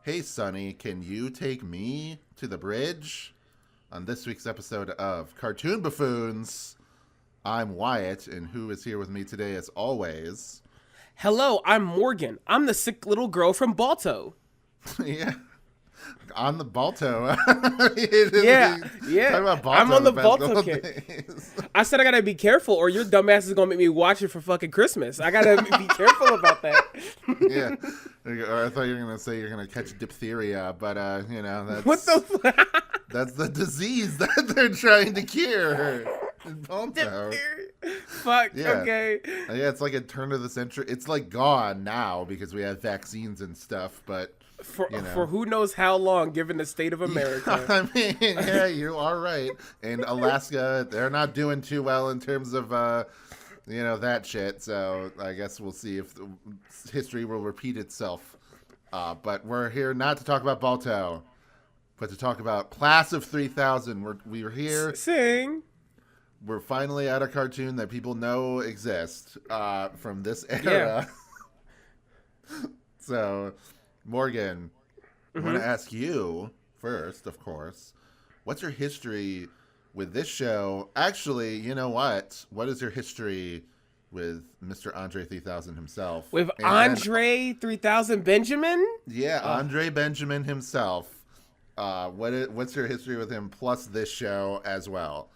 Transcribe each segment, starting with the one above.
Hey, Sonny, can you take me to the bridge? On this week's episode of Cartoon Buffoons, I'm Wyatt, and who is here with me today as always? Hello, I'm Morgan. I'm the sick little girl from Balto. Yeah, on the Balto. Yeah, Talk yeah. about I'm Balto on the the past Balto couple kick. days. I said I gotta be careful, or your dumbass is gonna make me watch it for fucking Christmas. I gotta be careful about that. Yeah. Or I thought you were going to say you're going to catch diphtheria, but, What the? that's the disease that they're trying to cure in Balto. Fuck. Yeah. Okay. Yeah, it's like a turn of the century. It's like gone now because we have vaccines and stuff, but For who knows how long, given the state of America. I mean, yeah, you are right. And Alaska, they're not doing too well in terms of that shit. So I guess we'll see if history will repeat itself. But we're here not to talk about Balto, but to talk about Class of 3000. We're here. Sing. We're finally at a cartoon that people know exists from this era. Yeah. So, Morgan, I want to ask you first, of course, what's your history with this show? Actually, you know what? What is your history with Mr. Andre 3000 himself? With Andre 3000 Benjamin? Yeah, Andre Benjamin himself. What's your history with him plus this show as well?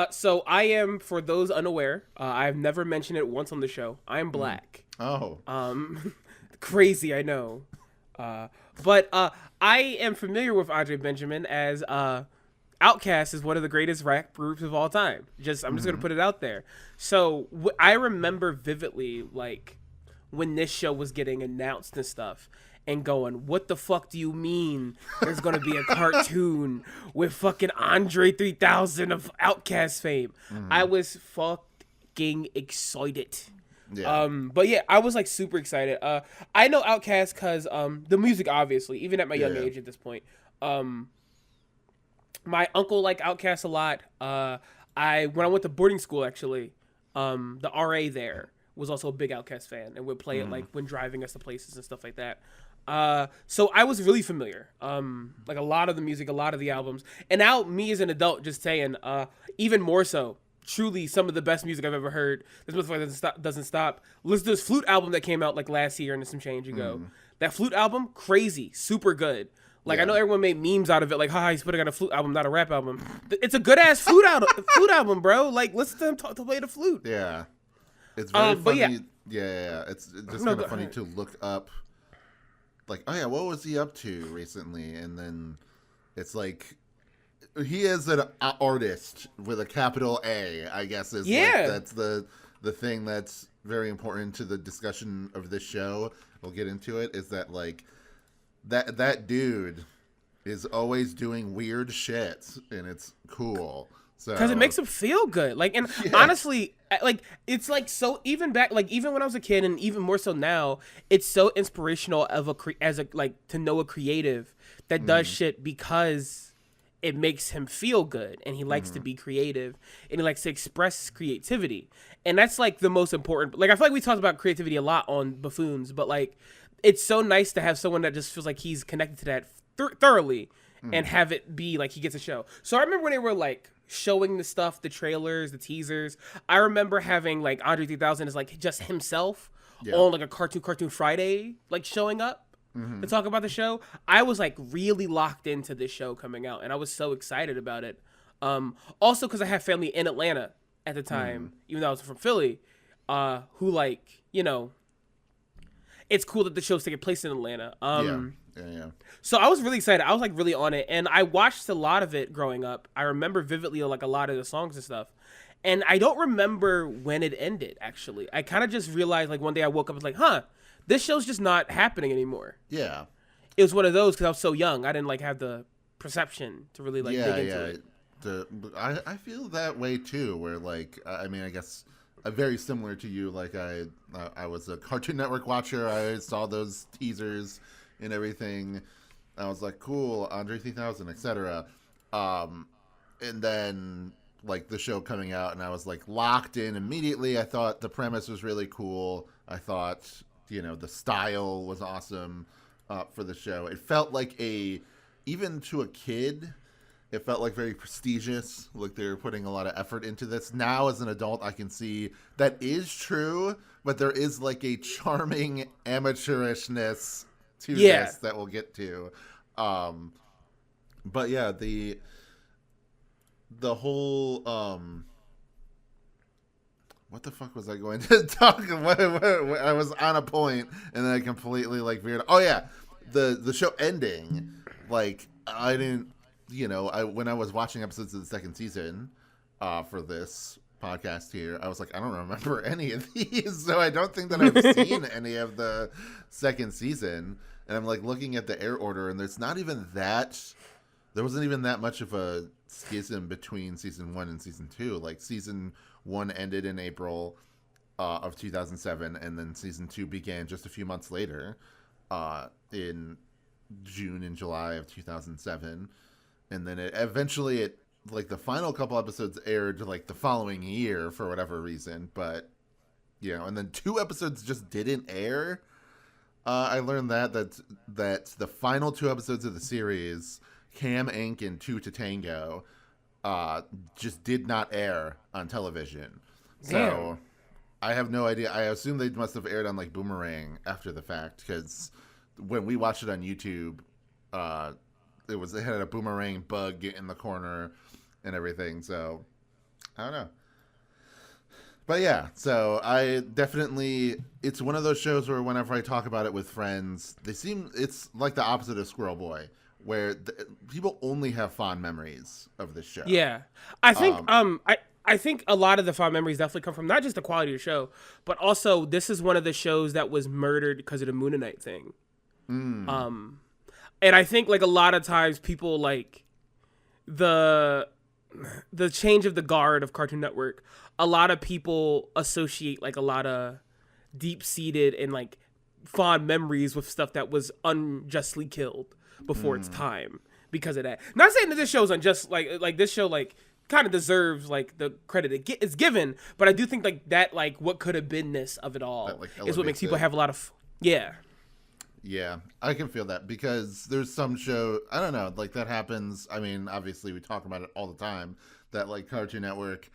So I am, for those unaware, I've never mentioned it once on the show. I am black. Oh. Crazy, I know. But I am familiar with Andre Benjamin as Outkast is one of the greatest rap groups of all time. I'm just gonna put it out there. So I remember vividly, like, when this show was getting announced and stuff, and going, what the fuck do you mean there's gonna be a cartoon with fucking Andre 3000 of Outkast fame? I was fucking excited. Yeah. But yeah, I was like super excited. I know Outkast because the music, obviously, even at my young age at this point. My uncle liked Outkast a lot. When I went to boarding school, actually, the RA there was also a big Outkast fan and would play it like when driving us to places and stuff like that. So I was really familiar. Like a lot of the music, a lot of the albums, and now me as an adult, just saying, even more so. Truly, some of the best music I've ever heard. This motherfucker doesn't stop. Listen to this Flute album that came out like last year and some change ago. That Flute album, crazy, super good. Like I know everyone made memes out of it, like, "Ha, he's putting on a flute album, not a rap album." It's a good ass flute album, bro. Like, listen to him to play the flute. Yeah, it's very funny. But yeah. It's just kind of funny to look up. Like, oh yeah, what was he up to recently? And then it's like, he is an artist with a capital A, I guess. Like, that's the thing that's very important to the discussion of this show. We'll get into it. Is that like that dude is always doing weird shit, and it's cool. Because it makes him feel good. Like, and honestly, like, it's like, so even back, like, even when I was a kid, and even more so now, it's so inspirational to know a creative that does shit because it makes him feel good, and he likes to be creative, and he likes to express creativity. And that's like the most important. Like, I feel like we talked about creativity a lot on Buffoons, but like, it's so nice to have someone that just feels like he's connected to that thoroughly, and have it be like he gets a show. So I remember when they were like showing the stuff, the trailers, the teasers. I remember having like Andre 3000 as like just himself on like a Cartoon Friday, like showing up to talk about the show. I was like really locked into this show coming out, and I was so excited about it. Also because I had family in Atlanta at the time, even though I was from Philly, who, like, it's cool that the show's taking place in Atlanta. Yeah. So I was really excited. I was like really on it, and I watched a lot of it growing up. I remember vividly like a lot of the songs and stuff, and I don't remember when it ended. Actually, I kind of just realized like one day I woke up and was like, "Huh, this show's just not happening anymore." Yeah, it was one of those because I was so young. I didn't like have the perception to really like dig into it. I feel that way too. Where like, I mean, I guess very similar to you. Like I was a Cartoon Network watcher. I saw those teasers and everything. I was like, cool, Andre 3000, etc. And then like the show coming out, and I was like locked in immediately. I thought the premise was really cool. I thought, the style was awesome. for the show. It felt like even to a kid, it felt like very prestigious. Like they were putting a lot of effort into this. Now, as an adult, I can see that is true, but there is like a charming amateurishness to this that we'll get to. But yeah, the whole what the fuck was I going to talk about? I was on a point and then I completely like veered. Oh yeah, the show ending. Like I didn't, when I was watching episodes of the second season for this podcast here, I was like, I don't remember any of these, so I don't think that I've seen any of the second season. And I'm like looking at the air order, and there wasn't even that much of a schism between season 1 and season 2. Like season 1 ended in April of 2007, and then season 2 began just a few months later in June and July of 2007. And then eventually like the final couple episodes aired like the following year for whatever reason, but and then 2 episodes just didn't air. I learned that the final 2 episodes of the series, Cam Inc. and Two to Tango, just did not air on television. So I have no idea. I assume they must have aired on like Boomerang after the fact, because when we watched it on YouTube, it had a Boomerang bug in the corner and everything. So I don't know. But yeah, so it's one of those shows where whenever I talk about it with friends, it's like the opposite of Squirrel Boy, where people only have fond memories of this show. Yeah. I think I think a lot of the fond memories definitely come from not just the quality of the show, but also this is one of the shows that was murdered because of the Moonanite thing. And I think like a lot of times people like the change of the guard of Cartoon Network, a lot of people associate like a lot of deep-seated and like fond memories with stuff that was unjustly killed before its time because of that. Not saying that this show's unjust, like this show like kind of deserves like the credit it's given, but I do think like that like what could have been-ness of it all is what makes people have a lot of Yeah, I can feel that because there's some show, I don't know, like that happens. I mean, obviously we talk about it all the time, that like Cartoon Network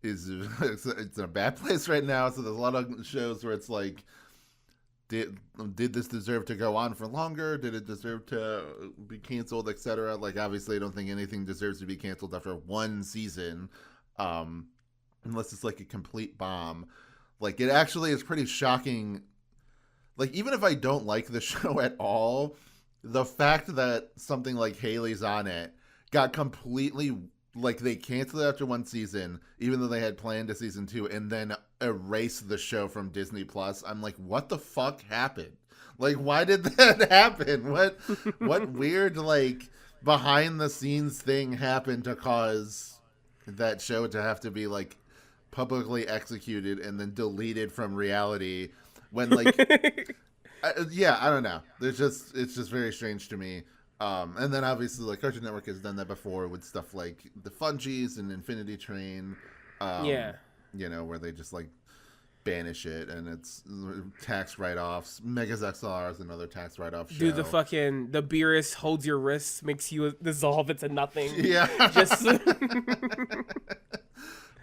it's in a bad place right now. So there's a lot of shows where it's like, did this deserve to go on for longer? Did it deserve to be canceled, etc.? Like, obviously I don't think anything deserves to be canceled after 1 season, unless it's like a complete bomb. Like, it actually is pretty shocking. Like, even if I don't like the show at all, the fact that something like Haley's on it got completely, like, they canceled it after 1 season, even though they had planned a season 2, and then erased the show from Disney Plus. I'm like, what the fuck happened? Like, why did that happen? What weird, like, behind the scenes thing happened to cause that show to have to be, like, publicly executed and then deleted from reality? When like, I don't know. It's just very strange to me. And then obviously like Cartoon Network has done that before with stuff like the Fungies and Infinity Train. Where they just like banish it and it's tax write-offs. Megas XLR is another tax write-off show. Dude, the Beerus holds your wrists, makes you dissolve it to nothing. Yeah.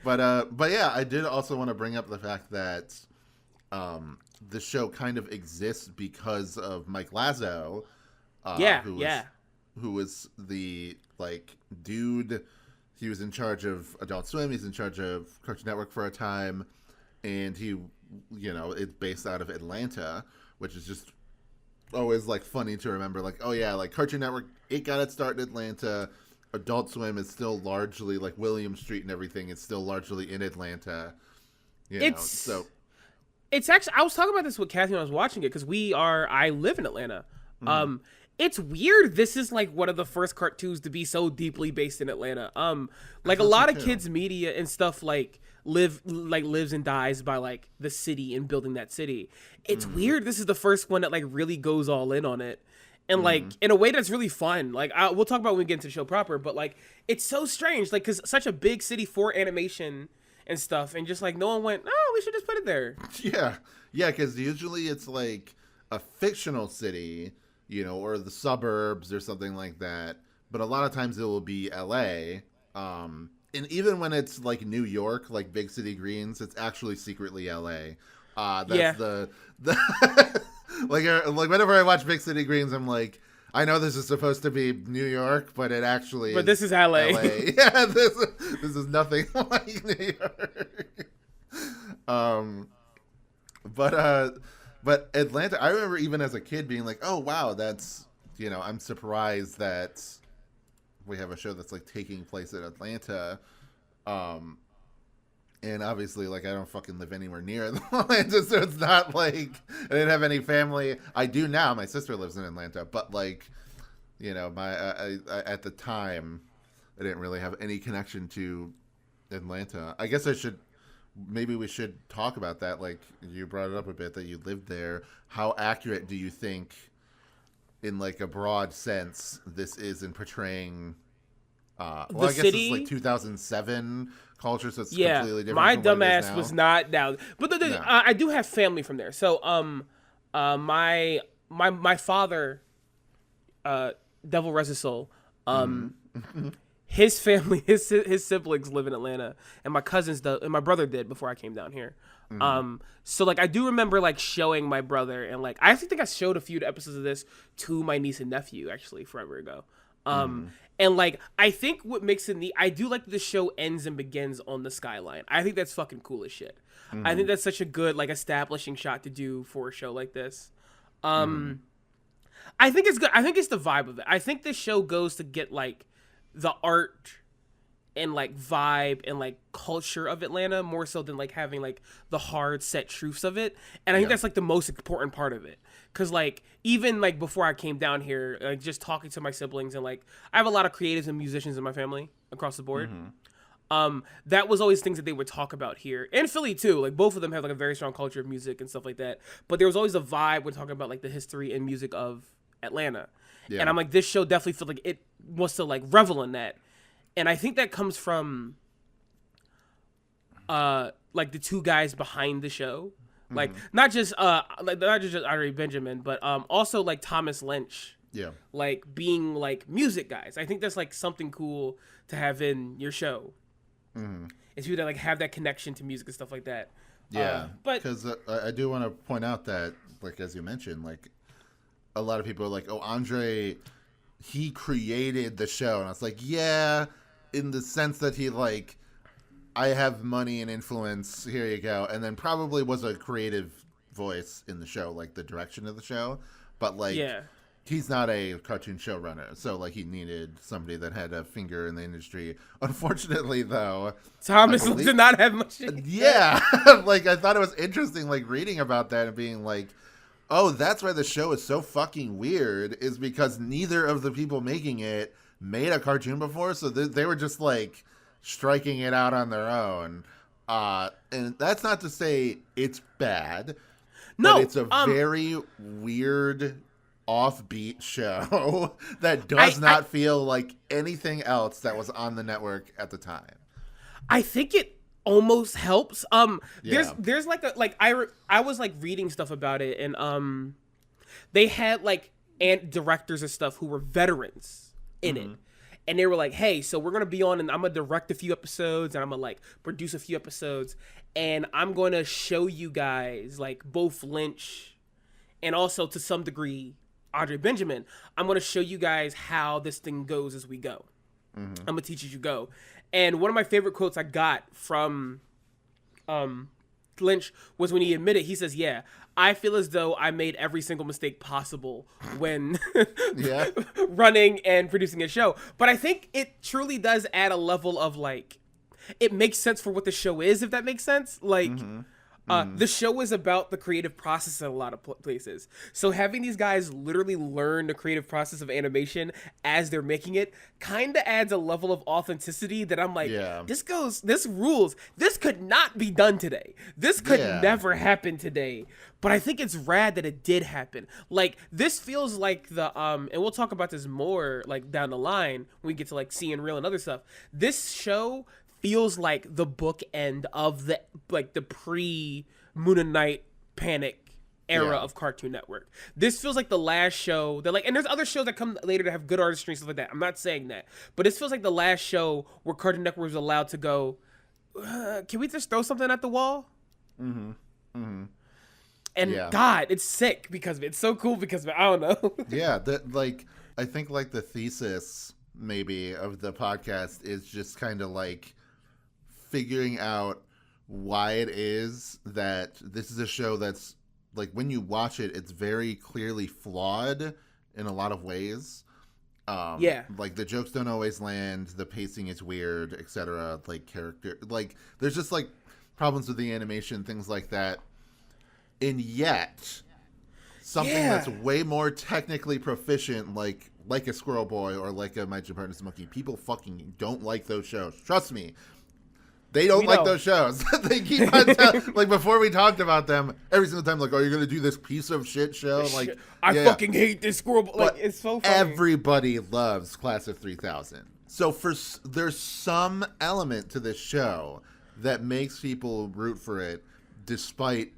But yeah, I did also want to bring up the fact that the show kind of exists because of Mike Lazo, who was the like dude. He was in charge of Adult Swim. He's in charge of Cartoon Network for a time, and he, it's based out of Atlanta, which is just always like funny to remember. Like, oh yeah, like Cartoon Network, it got its start in Atlanta. Adult Swim is still largely like William Street and everything. It's still largely in Atlanta. It's actually, I was talking about this with Kathy when I was watching it because I live in Atlanta. It's weird. This is like one of the first cartoons to be so deeply based in Atlanta. Like a lot of kids media and stuff like lives and dies by like the city and building that city. It's weird. This is the first one that like really goes all in on it. And like in a way that's really fun. Like we'll talk about when we get into the show proper, but like it's so strange. Like, cause such a big city for animation and stuff, and just like no one went, oh, we should just put it there. Yeah, because usually it's like a fictional city, or the suburbs or something like that. But a lot of times it will be LA. And even when it's like New York, like Big City Greens, it's actually secretly LA. That's the like whenever I watch Big City Greens, I'm like, I know this is supposed to be New York, but it actually But this is LA. Yeah, this is nothing like New York. But Atlanta, I remember even as a kid being like, oh wow, that's I'm surprised that we have a show that's like taking place in Atlanta. And obviously, like, I don't fucking live anywhere near Atlanta, so it's not like I didn't have any family. I do now. My sister lives in Atlanta, but like, I at the time, I didn't really have any connection to Atlanta. I guess maybe we should talk about that. Like, you brought it up a bit that you lived there. How accurate do you think, in like a broad sense, this is in portraying? I guess city? It's like 2007 culture, so it's completely different. My from what it is dumbass now. was not down, but No. I do have family from there. So my father, Devil rest his soul, his family, his siblings live in Atlanta, and my cousins and my brother did before I came down here. So like I do remember like showing my brother, and like I actually think I showed a few episodes of this to my niece and nephew actually forever ago. And like I think what makes it neat, I do like that the show ends and begins on the skyline. I think that's fucking cool as shit. I think that's such a good like establishing shot to do for a show like this. I think it's good. I think it's the vibe of it. I think this show goes to get like the art and like vibe and like culture of Atlanta more so than like having like the hard set truths of it. And I think that's like the most important part of it. Cause like even like before I came down here, like just talking to my siblings and like I have a lot of creatives and musicians in my family across the board. That was always things that they would talk about here and Philly too. Like both of them have like a very strong culture of music and stuff like that. But there was always a vibe when talking about like the history and music of Atlanta. Yeah. And I'm like, this show definitely feels like it wants to like revel in that. And I think that comes from like the two guys behind the show. Like not just Ari Benjamin, but also like Thomas Lynch. Yeah. Like being like music guys. I think that's like something cool to have in your show. It's you that like have that connection to music and stuff like that. Yeah. But because I do want to point out that, like as you mentioned, like a lot of people are like, oh, Andre, he created the show, and I was like, yeah, in the sense that he like, I have money and influence, here you go, and then probably was a creative voice in the show, like the direction of the show, but like, he's not a cartoon showrunner, so like he needed somebody that had a finger in the industry. Unfortunately, though, Thomas did not have much. Yeah, like I thought it was interesting, like reading about that and being like, oh, that's why the show is so fucking weird, is because neither of the people making it made a cartoon before, so they were just like striking it out on their own. And that's not to say it's bad. No, but it's a very weird, offbeat show that does not feel like anything else that was on the network at the time. I think it almost helps. There's like I was like reading stuff about it, and they had like directors and stuff who were veterans in it. And they were like, hey, so we're going to be on and I'm going to direct a few episodes and I'm going to like produce a few episodes. And I'm going to show you guys like both Lynch and also to some degree, Andre Benjamin. I'm going to show you guys how this thing goes as we go. I'm going to teach as you go. And one of my favorite quotes I got from Lynch was when he admitted, he says, yeah, I feel as though I made every single mistake possible when running and producing a show. But I think it truly does add a level of like, it makes sense for what the show is, if that makes sense. Like, the show is about the creative process in a lot of places. So having these guys literally learn the creative process of animation as they're making it kind of adds a level of authenticity that I'm like, this rules. This could not be done today. This could never happen today. But I think it's rad that it did happen. Like, this feels like the, and we'll talk about this more like down the line when we get to like Seeing Real and other stuff. This show feels like the bookend of the like the pre Moon and Knight panic era of Cartoon Network. This feels like the last show that like, and there's other shows that come later that have good artistry and stuff like that. I'm not saying that, but this feels like the last show where Cartoon Network was allowed to go, can we just throw something at the wall? And God, it's sick because of it. It's so cool because of it. I don't know. Yeah, that like I think like the thesis maybe of the podcast is just kind of like figuring out why it is that this is a show that's like when you watch it, it's very clearly flawed in a lot of ways. Like the jokes don't always land, the pacing is weird, etc. Like character, like there's just like problems with the animation, things like that. And yet, something that's way more technically proficient, like a Squirrel Boy or like a My Japanese Monkey, people fucking don't like those shows. Trust me. They don't like those shows. They keep on like before we talked about them every single time. Like, are you going to do this piece of shit show? Like, I fucking hate this Squirrel Boy. Like, it's so funny. Everybody loves Class of 3000. So there's some element to this show that makes people root for it, despite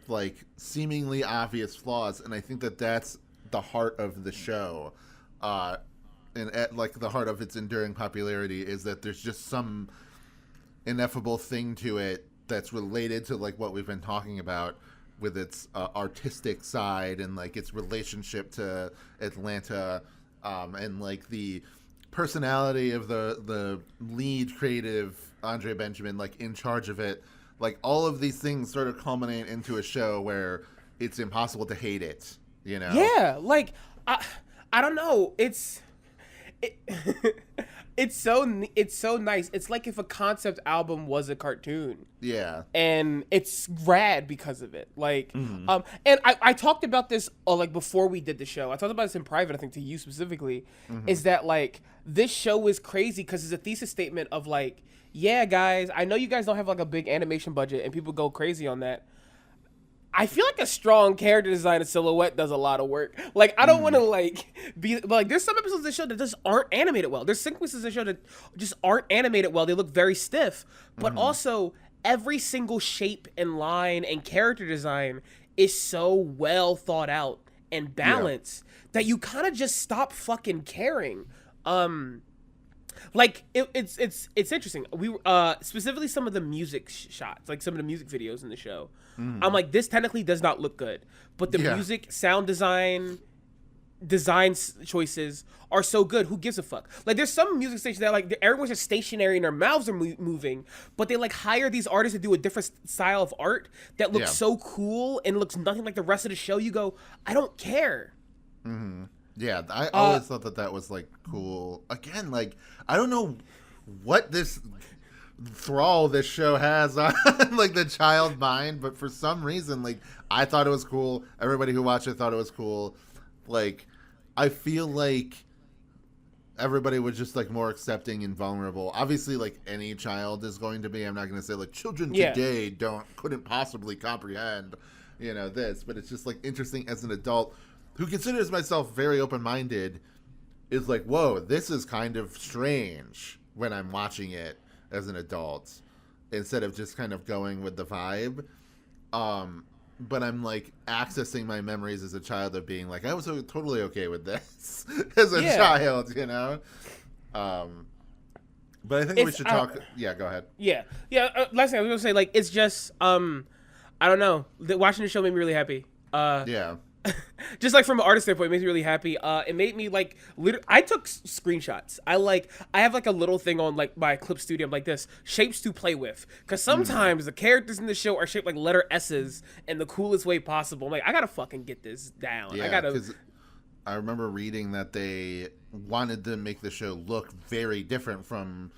like seemingly obvious flaws. And I think that that's the heart of the show, and at like the heart of its enduring popularity is that there's just some ineffable thing to it that's related to like what we've been talking about with its artistic side and like its relationship to Atlanta, and like the personality of the lead creative Andre Benjamin, like in charge of it. Like all of these things sort of culminate into a show where it's impossible to hate it, you know? Yeah, like I don't know. It's so nice. It's like if a concept album was a cartoon. Yeah. And it's rad because of it. Like, and I talked about this like before we did the show. I talked about this in private, I think, to you specifically. Is that like this show is crazy because it's a thesis statement of like, yeah, guys, I know you guys don't have like a big animation budget and people go crazy on that. I feel like a strong character design and silhouette does a lot of work. Like, I don't want to like be like. There's some episodes of the show that just aren't animated well. There's sequences of the show that just aren't animated well. They look very stiff. But also, every single shape and line and character design is so well thought out and balanced that you kind of just stop fucking caring. Like it's interesting. We specifically some of the music shots, like some of the music videos in the show. I'm like, this technically does not look good, but the music, sound design choices are so good. Who gives a fuck? Like, there's some music stations that like everyone's just stationary and their mouths are moving, but they like hire these artists to do a different style of art that looks so cool and looks nothing like the rest of the show. You go, I don't care. Yeah, I always thought that was like cool. Again, like I don't know what this thrall this show has on like the child mind, but for some reason, like I thought it was cool. Everybody who watched it thought it was cool. Like I feel like everybody was just like more accepting and vulnerable. Obviously, like any child is going to be. I'm not going to say like children today couldn't possibly comprehend, this. But it's just like interesting as an adult who considers myself very open-minded, is like, whoa, this is kind of strange when I'm watching it as an adult, instead of just kind of going with the vibe. But I'm like accessing my memories as a child of being like, I was totally okay with this as a child, But I think we should talk. Yeah, go ahead. Yeah. Last thing I was gonna say, like, it's just, I don't know. Watching the show made me really happy. Just like from an artist standpoint, it makes me really happy. It made me like I took screenshots. I have like a little thing on like my clip studio. I'm like this shapes to play with, because sometimes the characters in the show are shaped like letter S's in the coolest way possible. I'm like, I gotta fucking get this down. Yeah, because I remember reading that they wanted to make the show look very different from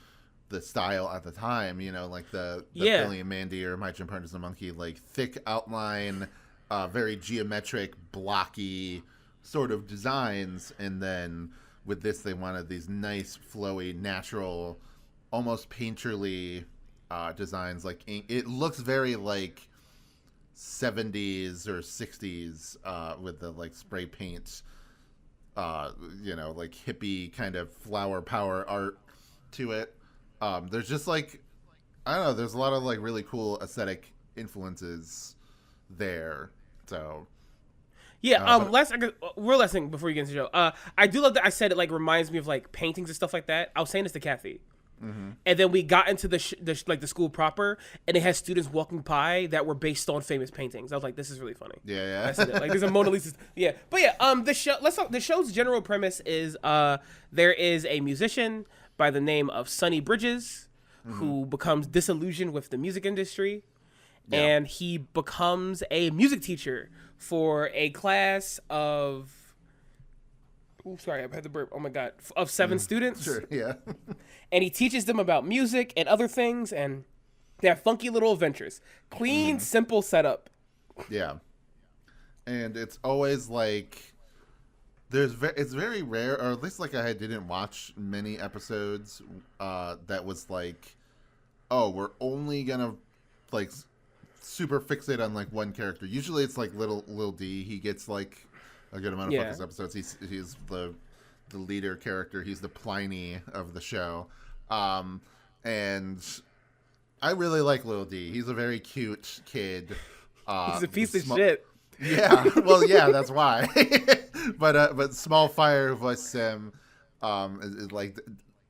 the style at the time. Like the Billy and Mandy or My Jim Partner's the Monkey, like thick outline. Very geometric, blocky sort of designs, and then with this, they wanted these nice, flowy, natural, almost painterly designs. Like it looks very like 70s or 60s with the like spray paint, like hippie kind of flower power art to it. There's just like, I don't know. There's a lot of like really cool aesthetic influences there. So Yeah, real last thing before you get into the show. I do love that I said it like reminds me of like paintings and stuff like that. I was saying this to Kathy. And then we got into the school proper, and it has students walking by that were based on famous paintings. I was like, this is really funny. Yeah. I said it. Like there's a Mona Lisa. Yeah. But yeah, the show the show's general premise is there is a musician by the name of Sonny Bridges who becomes disillusioned with the music industry. Yeah. And he becomes a music teacher for a class of sorry, I've had the burp. Oh my god, of 7 students. Sure, yeah. And he teaches them about music and other things, and they have funky little adventures. Clean, simple setup. Yeah, and it's always like it's very rare, or at least like I didn't watch many episodes that was like, oh, we're only gonna like super fixate on like one character. Usually it's like Lil D. He gets like a good amount of focus episodes. He's the leader character. He's the Pliny of the show. And I really like Lil D. He's a very cute kid. He's a piece of shit. Yeah. Well, yeah, that's why. but Small Fire voices him is like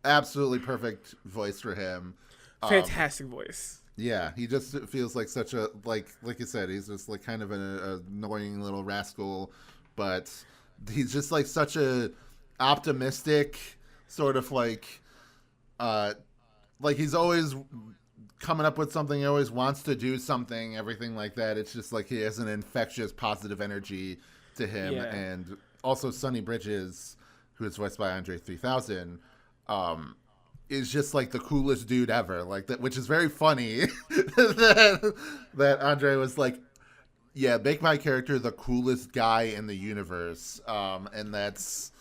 absolutely perfect voice for him. Fantastic voice. Yeah, he just feels like such a like you said, he's just like kind of an annoying little rascal. But he's just like such a optimistic sort of like he's always coming up with something. He always wants to do something, everything like that. It's just like he has an infectious positive energy to him. Yeah. And also Sonny Bridges, who is voiced by Andre 3000, is just like the coolest dude ever. Like that, which is very funny that Andre was like, yeah, make my character the coolest guy in the universe, and that's.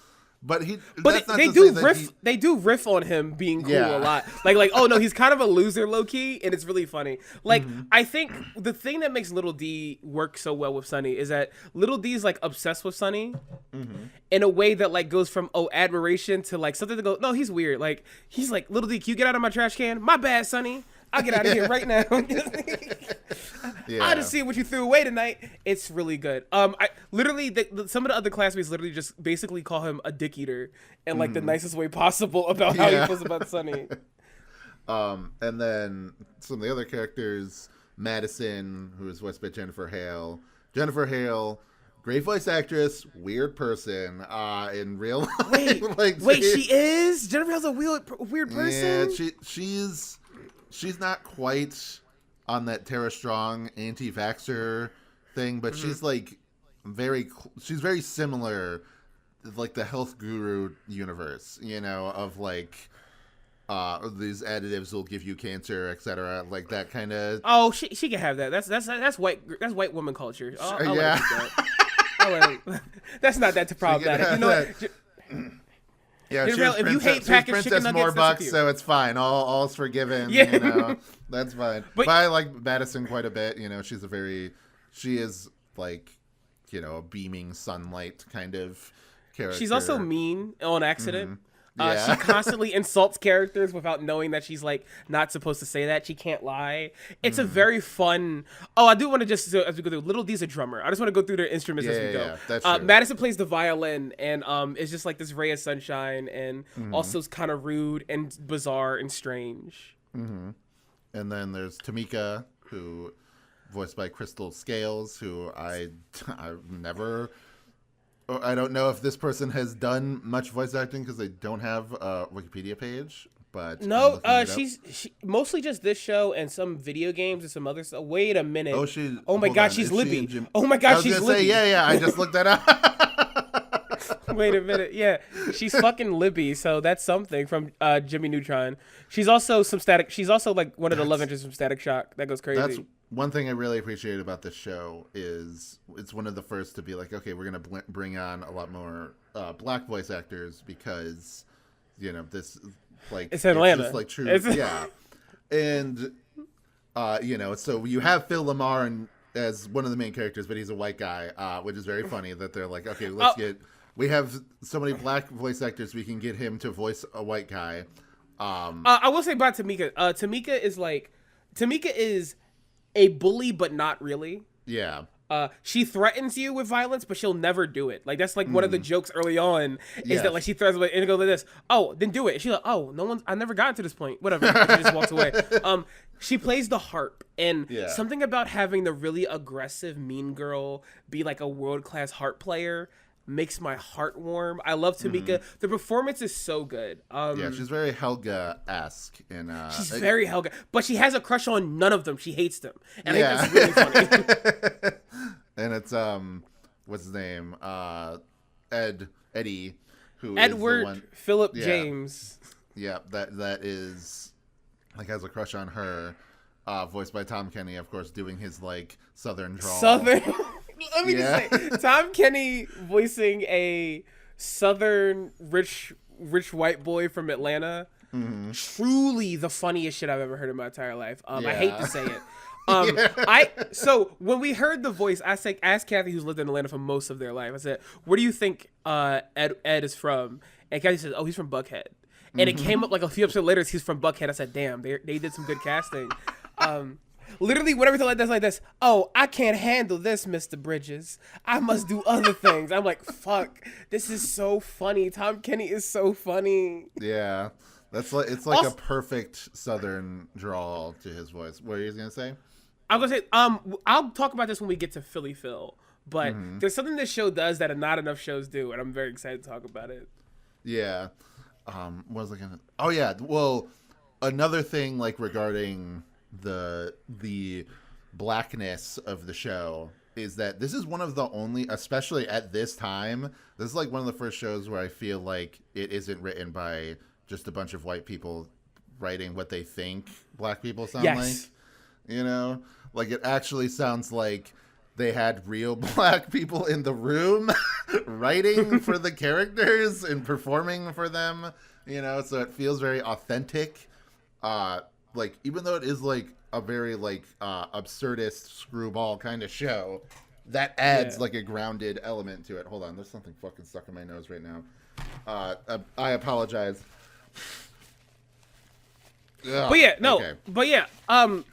But they do riff on him being cool a lot. Like oh no, he's kind of a loser low key, and it's really funny. Like I think the thing that makes Little D work so well with Sonny is that Little D is like obsessed with Sonny in a way that like goes from admiration to like something to go, no, he's weird. Like he's like, Little D, can you get out of my trash can? My bad, Sonny. I'll get out of here right now. I just see what you threw away tonight. It's really good. I literally some of the other classmates literally just basically call him a dick eater in like the nicest way possible about how he feels about Sonny. And then some of the other characters, Madison, who is voiced by Jennifer Hale. Jennifer Hale, great voice actress, weird person in real life. Wait, she is? Jennifer Hale's a weird person? Yeah, she's not quite on that Tara Strong anti-vaxxer thing, but she's like she's very similar to like the health guru universe, you know, of like these additives will give you cancer, etc. Like that kind of. Oh, she can have that. That's white woman culture. I'll yeah. That's not that problematic. You know what? Yeah, if you hate packaged chicken nuggets, $4, so it's fine. All's forgiven. Yeah. You know, that's fine. But I like Madison quite a bit. You know, she is like, you know, a beaming sunlight kind of character. She's also mean on accident. She constantly insults characters without knowing that she's like not supposed to say that. She can't lie. It's a very fun. Oh, I do want to just as we go through. Little D's a drummer. I just want to go through their instruments as we go. Yeah, that's true. Madison plays the violin, and it's just like this ray of sunshine, and also is kind of rude and bizarre and strange. And then there's Tamika, who voiced by Crystal Scales, who I've never. I don't know if this person has done much voice acting because they don't have a Wikipedia page. But no, she mostly just this show and some video games and some other stuff. Wait a minute. Oh my god, she's Libby. Oh my god, she's Libby. Yeah, I just looked that up. Wait a minute. Yeah, she's fucking Libby. So that's something from Jimmy Neutron. She's also She's also like one of the love interests from Static Shock. That goes crazy. That's one thing I really appreciate about this show is it's one of the first to be like, okay, we're gonna bring on a lot more black voice actors because, you know, this like it's Atlanta. It's just like true, yeah. And you know, so you have Phil Lamar as one of the main characters, but he's a white guy, which is very funny that they're like, okay, we have so many black voice actors, we can get him to voice a white guy. I will say about Tamika. Tamika is a bully, but not really. Yeah. she threatens you with violence, but she'll never do it. Like that's like one of the jokes early on is that like she threatens and it goes like this. Oh, then do it. And she's like, oh, I never got to this point. Whatever. And she just walks away. She plays the harp, and something about having the really aggressive mean girl be like a world-class harp player makes my heart warm. I love Tamika. The performance is so good. She's very Helga-esque. She's very Helga, but she has a crush on none of them. She hates them, and I think that's really funny. And it's what's his name? Eddie, who Edward is the one, Philip James. Yeah, that is like has a crush on her. Voiced by Tom Kenny, of course, doing his like Southern drawl. Let me just say, Tom Kenny voicing a Southern rich white boy from Atlanta. Truly the funniest shit I've ever heard in my entire life. I hate to say it. So when we heard the voice, I asked Kathy, who's lived in Atlanta for most of their life, I said, where do you think Ed is from? And Kathy says, oh, he's from Buckhead. And it came up like a few episodes later, he's from Buckhead. I said, damn, they did some good casting. Literally, whatever like this. Oh, I can't handle this, Mr. Bridges. I must do other things. I'm like, fuck, this is so funny. Tom Kenny is so funny. Yeah, it's like also, a perfect Southern drawl to his voice. What are you gonna say? I'm gonna say, I'll talk about this when we get to Philly Phil. But there's something this show does that not enough shows do, and I'm very excited to talk about it. Yeah. What was I gonna? Oh yeah. Well, another thing like regarding the blackness of the show is that this is one of the only, especially at this time, this is like one of the first shows where I feel like it isn't written by just a bunch of white people writing what they think black people sound like. You know, like it actually sounds like they had real black people in the room writing for the characters and performing for them, you know, so it feels very authentic. Like, even though it is, like, a very, like, absurdist screwball kind of show, that adds, like, a grounded element to it. Hold on, there's something fucking stuck in my nose right now. I apologize. Ugh,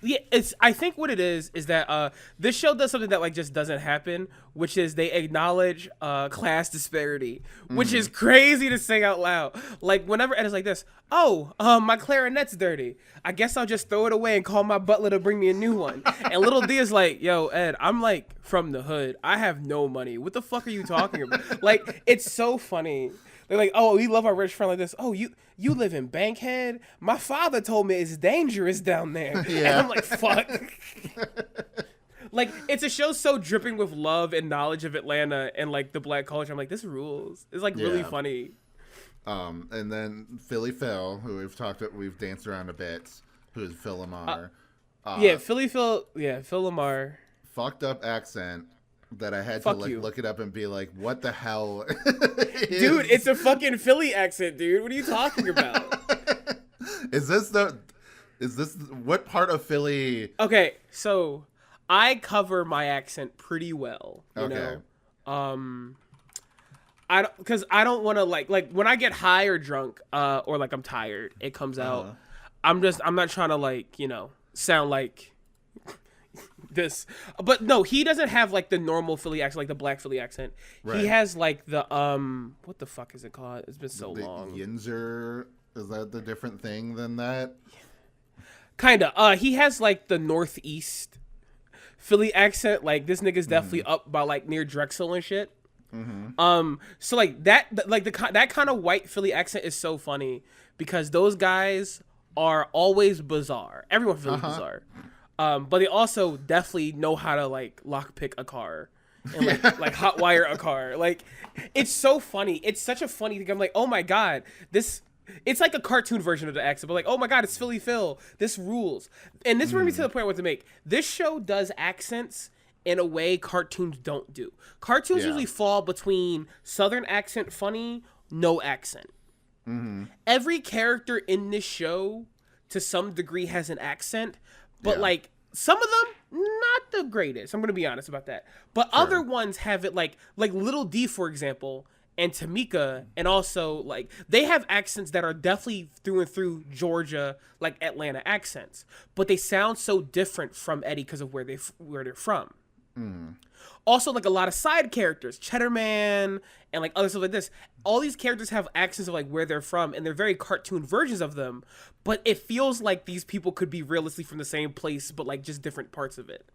it's, I think what it is that this show does something that like just doesn't happen, which is they acknowledge class disparity, which is crazy to say out loud. Like whenever Ed is like this, my clarinet's dirty, I guess I'll just throw it away and call my butler to bring me a new one. And little D is like, yo, Ed, I'm like from the hood, I have no money, what the fuck are you talking about? Like, it's so funny. They're like, oh, we love our rich friend like this. Oh, you live in Bankhead? My father told me it's dangerous down there. And I'm like, fuck. Like, it's a show so dripping with love and knowledge of Atlanta and, like, the black culture. I'm like, this rules. It's, like, really funny. And then Philly Phil, who we've danced around a bit, who is Phil Lamar. Phil Lamar. Fucked up accent. That I had to look it up and be like, what the hell? Dude, it's a fucking Philly accent, dude. What are you talking about? Is this what part of Philly? Okay, so I cover my accent pretty well. You know? Because I don't want to like when I get high or drunk or like I'm tired, it comes out. I'm not trying to like, you know, sound like this, but no, he doesn't have like the normal Philly accent, like the black Philly accent. Right. He has like the what the fuck is it called? It's been so long. Yinzer, is that the different thing than that? Kinda. He has like the Northeast Philly accent. Like this nigga's definitely up by like near Drexel and shit. So like that kind of white Philly accent is so funny because those guys are always bizarre. Everyone feels bizarre. But they also definitely know how to like lockpick a car and like hot wire a car. Like it's so funny. It's such a funny thing. I'm like, oh my god, it's like a cartoon version of the accent, but like, oh my god, it's Philly Phil. This rules. And this brings me to the point I want to make. This show does accents in a way cartoons don't do. Cartoons usually fall between Southern accent funny, no accent. Every character in this show to some degree has an accent. But, like, some of them, not the greatest. I'm going to be honest about that. But other ones have it, like Little D, for example, and Tamika, and also, like, they have accents that are definitely through and through Georgia, like, Atlanta accents. But they sound so different from Eddie because of where they're from. Also, like a lot of side characters, Cheddar Man and like other stuff like this. All these characters have accents of like where they're from, and they're very cartoon versions of them. But it feels like these people could be realistically from the same place, but like just different parts of it.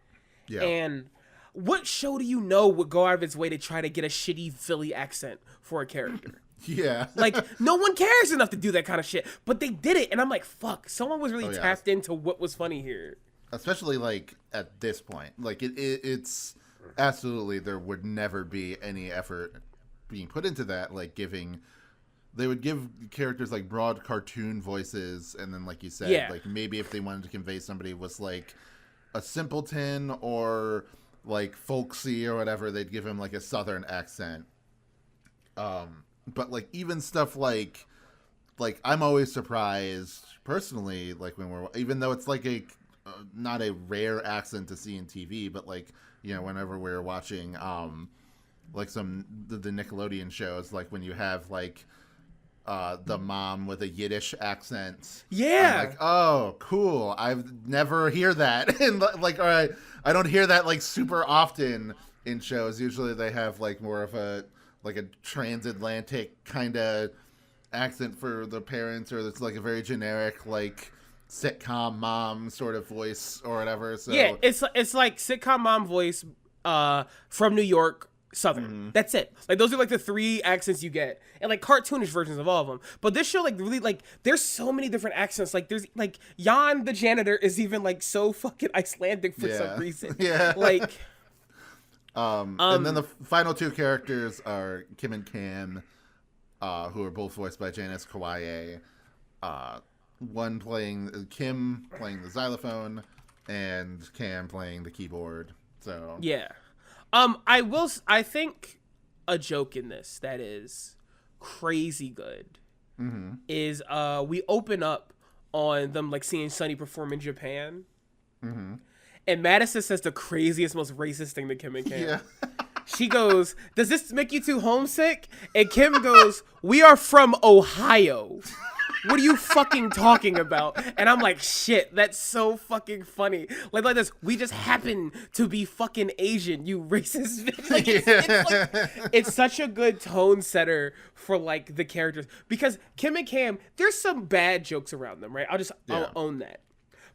Yeah. And what show do you know would go out of its way to try to get a shitty Philly accent for a character? Yeah. Like, no one cares enough to do that kind of shit. But they did it, and I'm like, fuck, someone was really tapped into what was funny here. Especially, like, at this point. Like, it's absolutely, there would never be any effort being put into that, like, they would give characters, like, broad cartoon voices, and then, like you said, like, maybe if they wanted to convey somebody was, like, a simpleton or, like, folksy or whatever, they'd give him, like, a southern accent. But, like, even stuff like, I'm always surprised, personally, like, even though it's, like, not a rare accent to see in TV, but, like, you know, whenever we're watching, like, the Nickelodeon shows, like, when you have, like, the mom with a Yiddish accent. Yeah. I'm like, oh, cool. I've never hear that. And, like, all right, I don't hear that, like, super often in shows. Usually they have, like, more of a transatlantic kind of accent for the parents, or it's, like, a very generic, like, sitcom mom sort of voice or whatever. So yeah, it's like sitcom mom voice from New York, Southern. Mm-hmm. That's it. Like, those are like the three accents you get, and like cartoonish versions of all of them. But this show, like, really, like, there's so many different accents. Like, there's like Jan the janitor is even like so fucking Icelandic for some reason. Yeah, like. And then the final two characters are Kim and Cam, who are both voiced by Janice Kawaii. Kim playing the xylophone, and Cam playing the keyboard. So yeah, I think a joke in this that is crazy good is we open up on them like seeing Sunny perform in Japan, and Madison says the craziest, most racist thing to Kim and Cam. Yeah. She goes, "Does this make you too homesick?" And Kim goes, "We are from Ohio. What are you fucking talking about?" And I'm like, shit, that's so fucking funny. Like this, we just happen to be fucking Asian, you racist bitch. Like, it's such a good tone setter for like the characters. Because Kim and Cam, there's some bad jokes around them, right? I'll own that.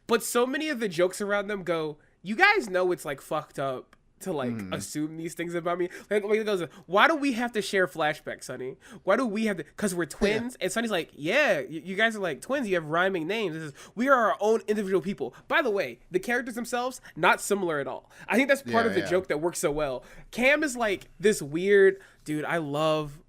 But so many of the jokes around them go, you guys know it's like fucked up to like assume these things about me. Like it goes, why do we have to share flashbacks, Sonny? Why do we have to? Because we're twins. And Sonny's like, yeah, you guys are like twins. You have rhyming names. We are our own individual people. By the way, the characters themselves not similar at all. I think that's part of the joke that works so well. Cam is like this weird dude. I love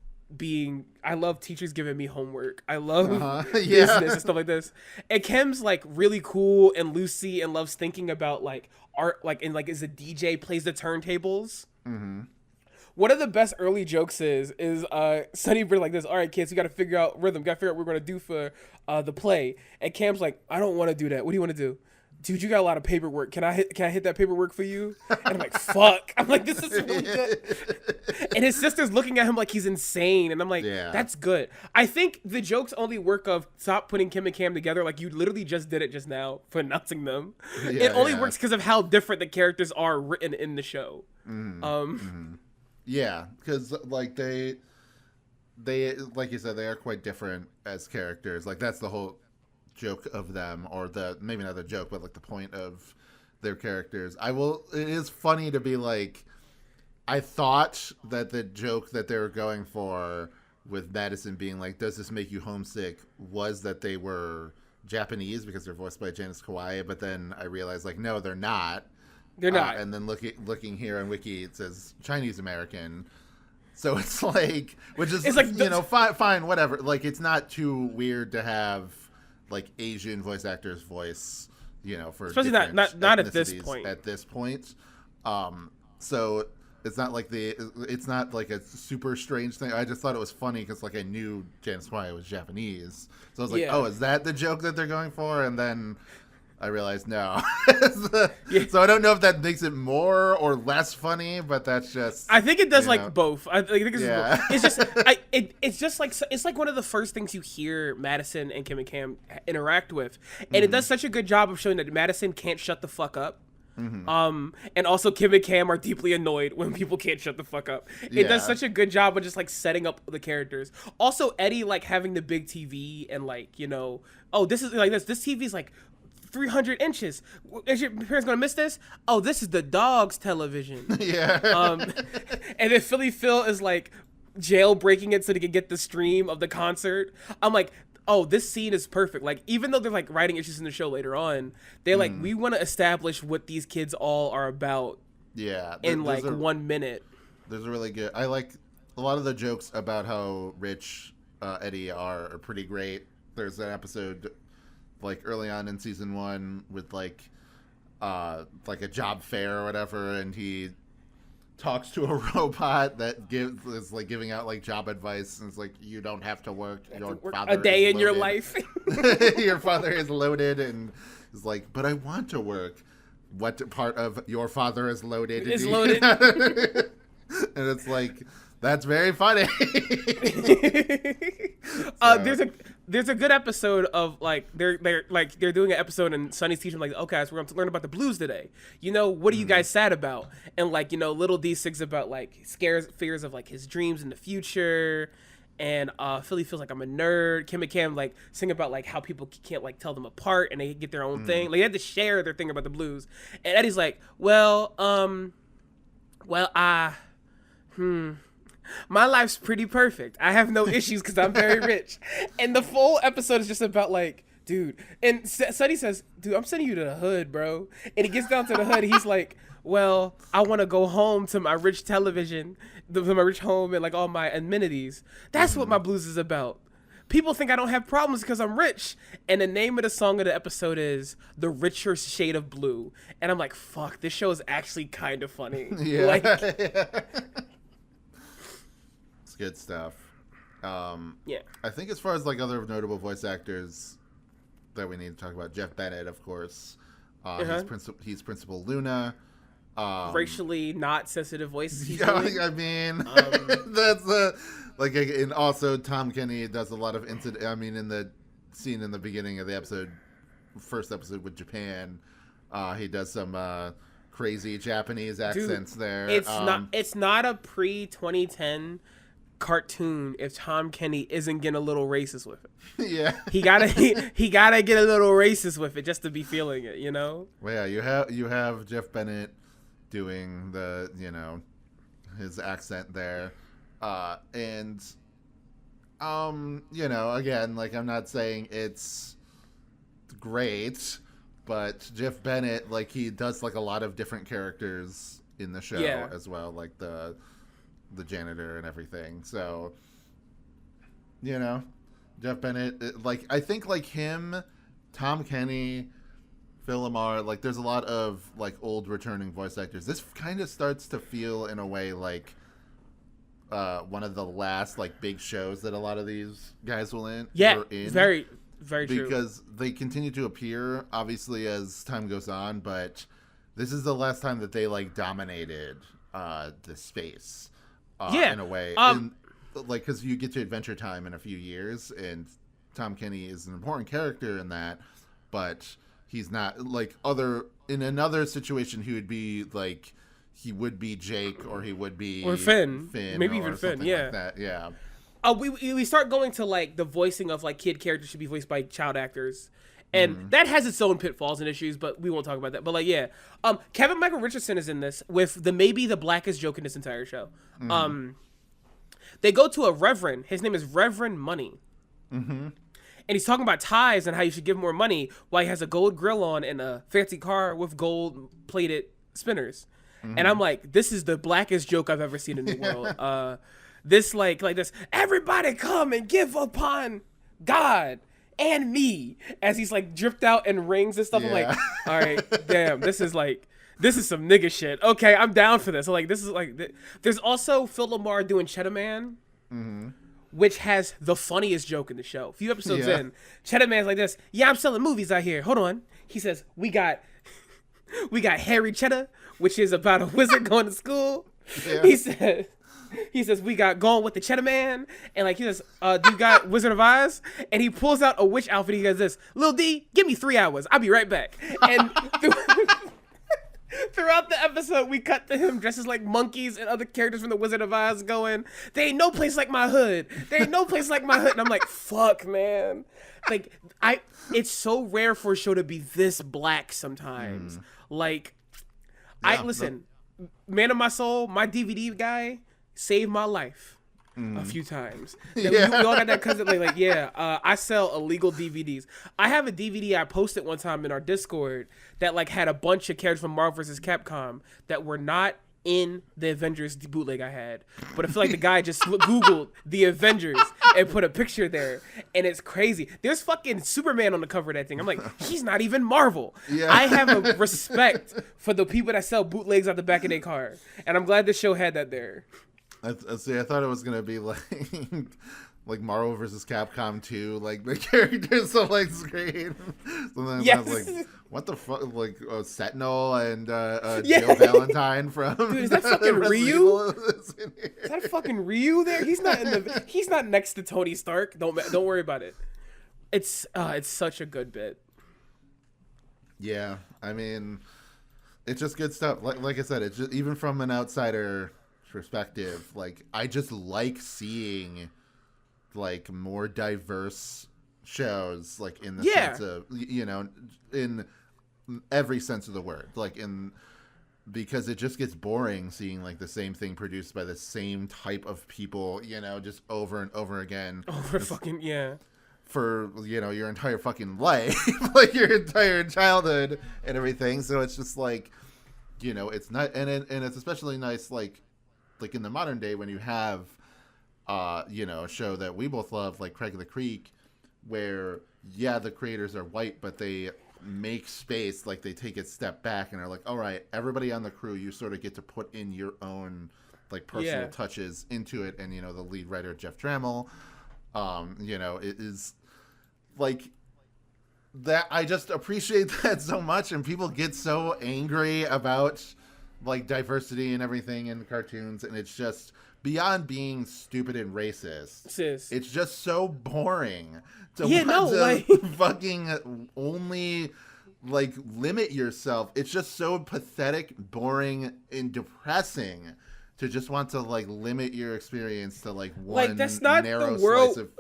teachers giving me homework. I love business and stuff like this. And Kim's like really cool and loosey and loves thinking about like art, like, and like is a DJ, plays the turntables. One of the best early jokes is Sonny Bird like this, all right kids, we gotta figure out rhythm, gotta figure out what we're gonna do for the play. And Cam's like, I don't want to do that. What do you want to do? Dude, you got a lot of paperwork. Can I hit that paperwork for you? And I'm like, fuck. I'm like, this is really good. And his sister's looking at him like he's insane. And I'm like, that's good. I think the jokes only work of stop putting Kim and Cam together. Like, you literally just did it just now for announcing them. It only works because of how different the characters are written in the show. Yeah, because like they like you said, they are quite different as characters. Like, that's the whole joke of them, or maybe not the joke, but like the point of their characters. It is funny to be like, I thought that the joke that they were going for with Madison being like, does this make you homesick, was that they were Japanese because they're voiced by Janice Kawaii, but then I realized like, no, they're not. They're not. And then looking here on Wiki, it says Chinese American. So it's like, which is, it's like, you know, fine, whatever. Like, it's not too weird to have like Asian voice actors voice, you know, for especially not at this point. At this point, so it's not like a super strange thing. I just thought it was funny because like I knew Janice Kawaii was Japanese, so I was like, oh, is that the joke that they're going for? And then I realized no. So I don't know if that makes it more or less funny, but that's just. I think it does like both. I think it's both. It's just it's just like it's like one of the first things you hear Madison and Kim and Cam interact with, and it does such a good job of showing that Madison can't shut the fuck up. And also Kim and Cam are deeply annoyed when people can't shut the fuck up. It does such a good job of just like setting up the characters. Also Eddie like having the big TV and like, you know, oh, this is like this TV is like 300 inches. Is your parents gonna miss this? Oh, this is the dog's television. And then Philly Phil is like jailbreaking it so they can get the stream of the concert. I'm like, oh, this scene is perfect. Like, even though they're like writing issues in the show later on, they're like, we want to establish what these kids all are about. Yeah, in like 1 minute. There's a really good. I like a lot of the jokes about how rich Eddie are pretty great. There's an episode like early on in season 1 with like a job fair or whatever, and he talks to a robot that is like giving out like job advice, and it's like, you don't have to work. Your father a day is in your loaded. life. Your father is loaded, and is like, but I want to work. What part of your father is loaded? Is loaded. And it's like, that's very funny. There's a good episode of like they're doing an episode and Sonny's teaching like, okay, so we're going to learn about the blues today. You know, what are you guys sad about? And like, you know, little D6 about like fears of like his dreams in the future. And Philly feels like I'm a nerd. Kim and Cam like sing about like how people can't like tell them apart and they get their own thing. Like they had to share their thing about the blues. And Eddie's like, my life's pretty perfect. I have no issues because I'm very rich. And the full episode is just about like, dude. And Sonny says, dude, I'm sending you to the hood, bro. And he gets down to the hood. He's like, well, I want to go home to my rich television, to my rich home and like all my amenities. That's what my blues is about. People think I don't have problems because I'm rich. And the name of the song of the episode is The Richer Shade of Blue. And I'm like, fuck, this show is actually kind of funny. Yeah. Like, It's good stuff. yeah. I think as far as like other notable voice actors that we need to talk about, Jeff Bennett, of course. He's Principal Luna. Racially not sensitive voices he's Yeah, doing. I mean, that's like, and also Tom Kenny does a lot of in the scene in the beginning of the first episode with Japan, he does some crazy Japanese accents. Dude, there. It's not a pre-2010 cartoon if Tom Kenny isn't getting a little racist with it. Yeah, he gotta get a little racist with it just to be feeling it, you know. Well, yeah, you have Jeff Bennett doing the, you know, his accent there, and you know, again, like, I'm not saying it's great, but Jeff Bennett, like, he does like a lot of different characters in the show as well, like the janitor and everything. So, you know, Jeff Bennett, like, I think like him, Tom Kenny, Phil Lamar, like, there's a lot of like old returning voice actors. This kind of starts to feel in a way like one of the last like big shows that a lot of these guys were in. Very, very true. Because they continue to appear, obviously, as time goes on, but this is the last time that they like dominated the space. In a way, like, because you get to Adventure Time in a few years, and Tom Kenny is an important character in that, but he's not like in another situation. He would be like, he would be Jake, or he would be Finn, maybe even Finn. Yeah, like that. Yeah. We start going to like the voicing of like kid characters should be voiced by child actors. And that has its own pitfalls and issues, but we won't talk about that. But like, yeah, Kevin Michael Richardson is in this with maybe the blackest joke in this entire show. They go to a reverend. His name is Reverend Money. And he's talking about ties and how you should give more money while he has a gold grill on and a fancy car with gold plated spinners. And I'm like, this is the blackest joke I've ever seen in the world. This like this, everybody come and give upon God and me, as he's like dripped out in rings and stuff. I'm like, all right, damn, this is some nigga shit. Okay, I'm down for this. So like, this is like, there's also Phil Lamar doing Cheddar Man, which has the funniest joke in the show. A few episodes in, Cheddar Man's like this. Yeah, I'm selling movies out here. Hold on. He says, we got Harry Cheddar, which is about a wizard going to school. Yeah. He says, we got Gone with the Cheddar Man. And like, he says, do you got Wizard of Oz? And he pulls out a witch outfit. He goes this, Lil D, give me 3 hours. I'll be right back. And Throughout the episode, we cut to him dressed as like monkeys and other characters from the Wizard of Oz going, "There ain't no place like my hood. There ain't no place like my hood." And I'm like, fuck, man. Like, it's so rare for a show to be this black sometimes. Like, listen, man of my soul, my DVD guy saved my life a few times. We all got that cousin, I sell illegal DVDs. I have a DVD I posted one time in our Discord that like had a bunch of characters from Marvel vs. Capcom that were not in the Avengers bootleg I had. But I feel like the guy just Googled the Avengers and put a picture there. And it's crazy. There's fucking Superman on the cover of that thing. I'm like, he's not even Marvel. Yeah. I have a respect for the people that sell bootlegs out the back of their car. And I'm glad the show had that there. I thought it was going to be like Marvel versus Capcom 2, like the characters on like screen. Sometimes I was like, what the fuck? Like Sentinel and Jill Valentine from. Dude, is that fucking Ryu? Is that fucking Ryu there? He's not next to Tony Stark. Don't worry about it. It's such a good bit. Yeah, I mean, it's just good stuff. Like I said, it's just even from an outsider perspective, like I just like seeing like more diverse shows, like in the sense of, you know, in every sense of the word, like because it just gets boring seeing like the same thing produced by the same type of people, you know, just over and over again for, you know, your entire fucking life, like your entire childhood and everything. So it's just like, you know, it's not, and it's especially nice like in the modern day when you have you know, a show that we both love, like Craig of the Creek, where the creators are white, but they make space, like they take a step back and are like, all right, everybody on the crew, you sort of get to put in your own like personal touches into it. And, you know, the lead writer, Jeff Trammell, you know, it is like that. I just appreciate that so much. And people get so angry about like diversity and everything in cartoons, and it's just beyond being stupid and racist. It's just so boring to fucking only like limit yourself. It's just so pathetic, boring, and depressing to just want to like limit your experience to like one like that's not narrow the world. slice of.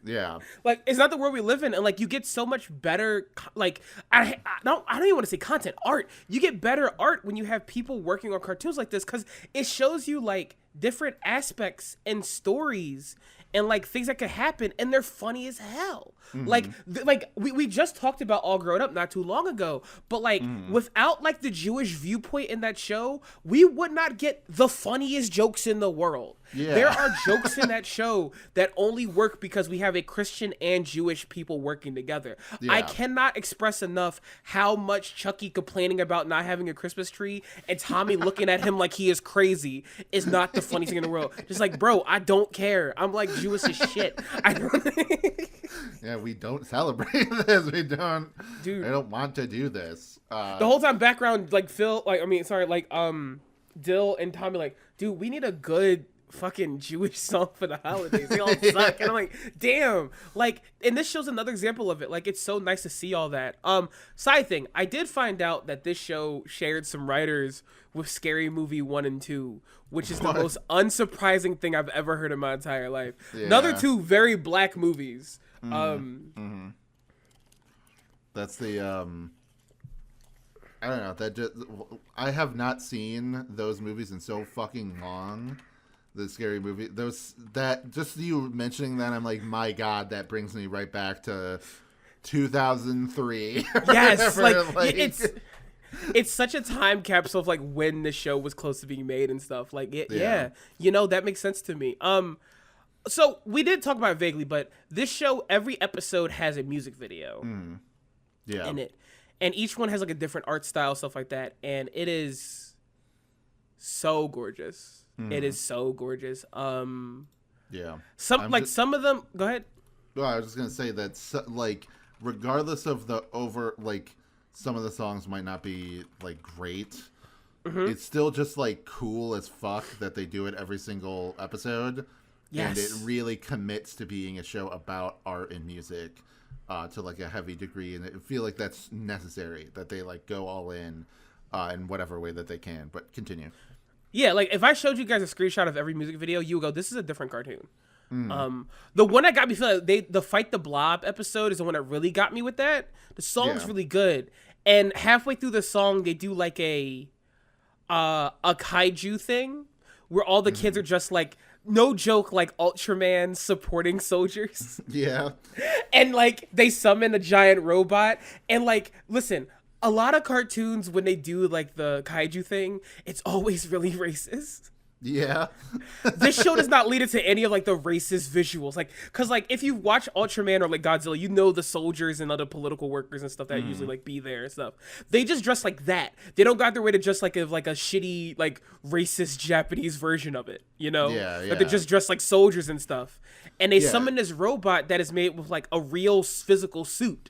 Yeah, like it's not the world we live in, and like you get so much better. Like I don't even want to say content, art. You get better art when you have people working on cartoons like this, because it shows you like different aspects and stories and like things that could happen, and they're funny as hell. Like we just talked about All Grown Up not too long ago, but like without like the Jewish viewpoint in that show, we would not get the funniest jokes in the world. There are jokes in that show that only work because we have a Christian and Jewish people working together. I cannot express enough how much Chucky complaining about not having a Christmas tree and Tommy looking at him like he is crazy is not the funniest thing in the world. Just like, bro, I don't care. I'm like Jewish as shit. We don't celebrate this. We don't. Dude, I don't want to do this. The whole time background, like Phil, like Dill and Tommy, like, dude, we need a good fucking Jewish song for the holidays. They all suck. And I'm like, damn. Like, and this shows another example of it. Like, it's so nice to see all that. Side thing, I did find out that this show shared some writers with Scary Movie 1 and 2, which is the most unsurprising thing I've ever heard in my entire life. Another two very black movies. That's the I don't know, that just, I have not seen those movies in so fucking long. The Scary Movie, just you mentioning that, I'm like, my God, that brings me right back to 2003. Yes, like it's such a time capsule of like when the show was close to being made and stuff. Like, you know, that makes sense to me. So we did talk about it vaguely, but this show, every episode has a music video in it. And each one has like a different art style, stuff like that. And it is so gorgeous. It is so gorgeous. Some of them, go ahead. Well, I was just going to say that like, regardless of the some of the songs might not be like great. It's still just like cool as fuck that they do it every single episode. Yes. And it really commits to being a show about art and music to like a heavy degree. And I feel like that's necessary, that they like go all in. in whatever way that they can. But continue. Yeah, like if I showed you guys a screenshot of every music video, you would go, "This is a different cartoon." The one that got me feeling the Fight the Blob episode is the one that really got me with that. The song's really good, and halfway through the song, they do like a kaiju thing where all the kids are just like, no joke, like Ultraman supporting soldiers. Yeah, and like they summon a giant robot, and like listen. A lot of cartoons, when they do like the kaiju thing, it's always really racist. Yeah. This show does not lead into any of like the racist visuals. Like, cause like if you watch Ultraman or like Godzilla, you know the soldiers and other political workers and stuff that usually like be there and stuff. They just dress like that. They don't got their way to dress like a shitty like racist Japanese version of it. You know? Yeah. Like they just dress like soldiers and stuff. And they summon this robot that is made with like a real physical suit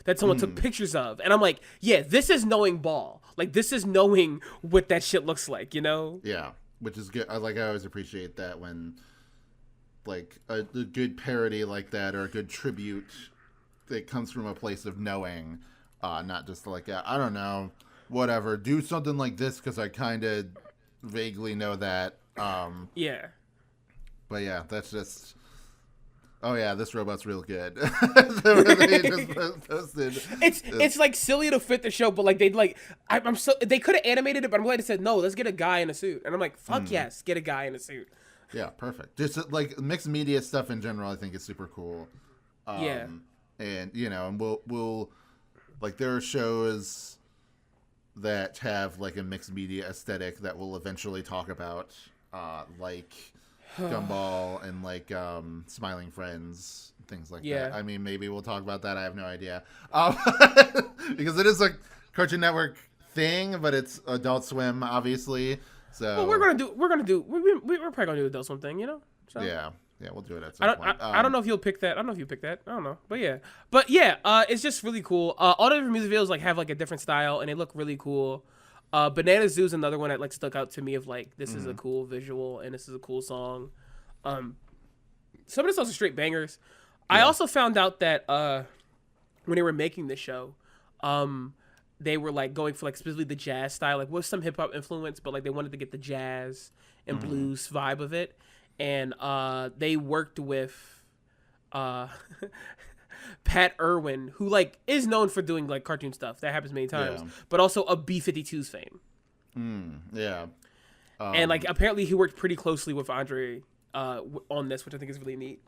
that someone took pictures of. And I'm like, yeah, this is knowing ball. Like, this is knowing what that shit looks like, you know? Yeah, which is good. I always appreciate that when, like, a good parody like that or a good tribute that comes from a place of knowing, not just like, I don't know, whatever, do something like this because I kind of vaguely know that. Yeah. But yeah, that's just... Oh yeah, this robot's real good. They just posted. It's like silly to fit the show, but like they could have animated it, but I'm glad they said no. Let's get a guy in a suit, and I'm like, fuck yes, get a guy in a suit. Yeah, perfect. Just like mixed media stuff in general, I think is super cool. Yeah, and and we'll like there are shows that have like a mixed media aesthetic that we'll eventually talk about, like Gumball and like Smiling Friends, things like that. I mean, maybe we'll talk about that. I have no idea, because it is a Cartoon Network thing, but it's Adult Swim, obviously. So well, we're probably gonna do Adult Swim thing, you know. So. Yeah, we'll do it at some point. I don't know if you'll pick that. I don't know if you pick that. I don't know, but yeah, it's just really cool. All the different music videos like have like a different style, and they look really cool. Banana Zoo is another one that like stuck out to me of like this is a cool visual and this is a cool song. Some of the songs are straight bangers. Yeah. I also found out that when they were making the show, they were like going for like specifically the jazz style, like with some hip hop influence, but like they wanted to get the jazz and blues vibe of it, and they worked with Pat Irwin, who like is known for doing like cartoon stuff that happens many times, but also of B-52's fame. Yeah. And like apparently he worked pretty closely with Andre on this, which I think is really neat.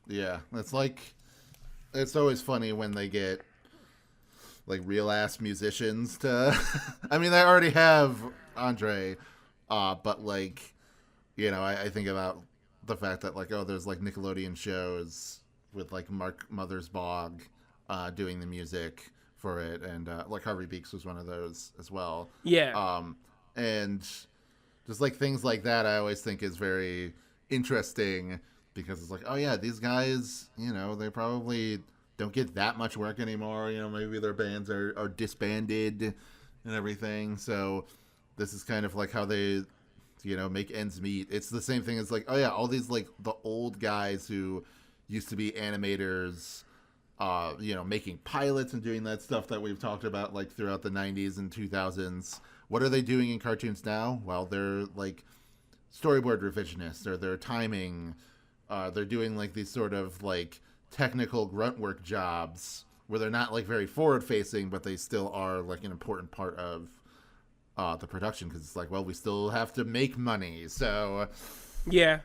Yeah, it's always funny when they get like real ass musicians to. I mean, they already have Andre, but like, I think about the fact that like, there's like Nickelodeon shows with like Mark Mothersbaugh doing the music for it, and like Harvey Beaks was one of those as well. Yeah. And just like things like that, I always think is very interesting because it's like, oh yeah, these guys, they probably don't get that much work anymore. Maybe their bands are disbanded and everything. So this is kind of like how they, make ends meet. It's the same thing as like, oh yeah, all these like the old guys who used to be animators, making pilots and doing that stuff that we've talked about like throughout the 90s and 2000s. What are they doing in cartoons now? Well, they're like storyboard revisionists, or they're timing. They're doing like these sort of like technical grunt work jobs where they're not like very forward facing, but they still are like an important part of the production, because it's like, well, we still have to make money. So yeah.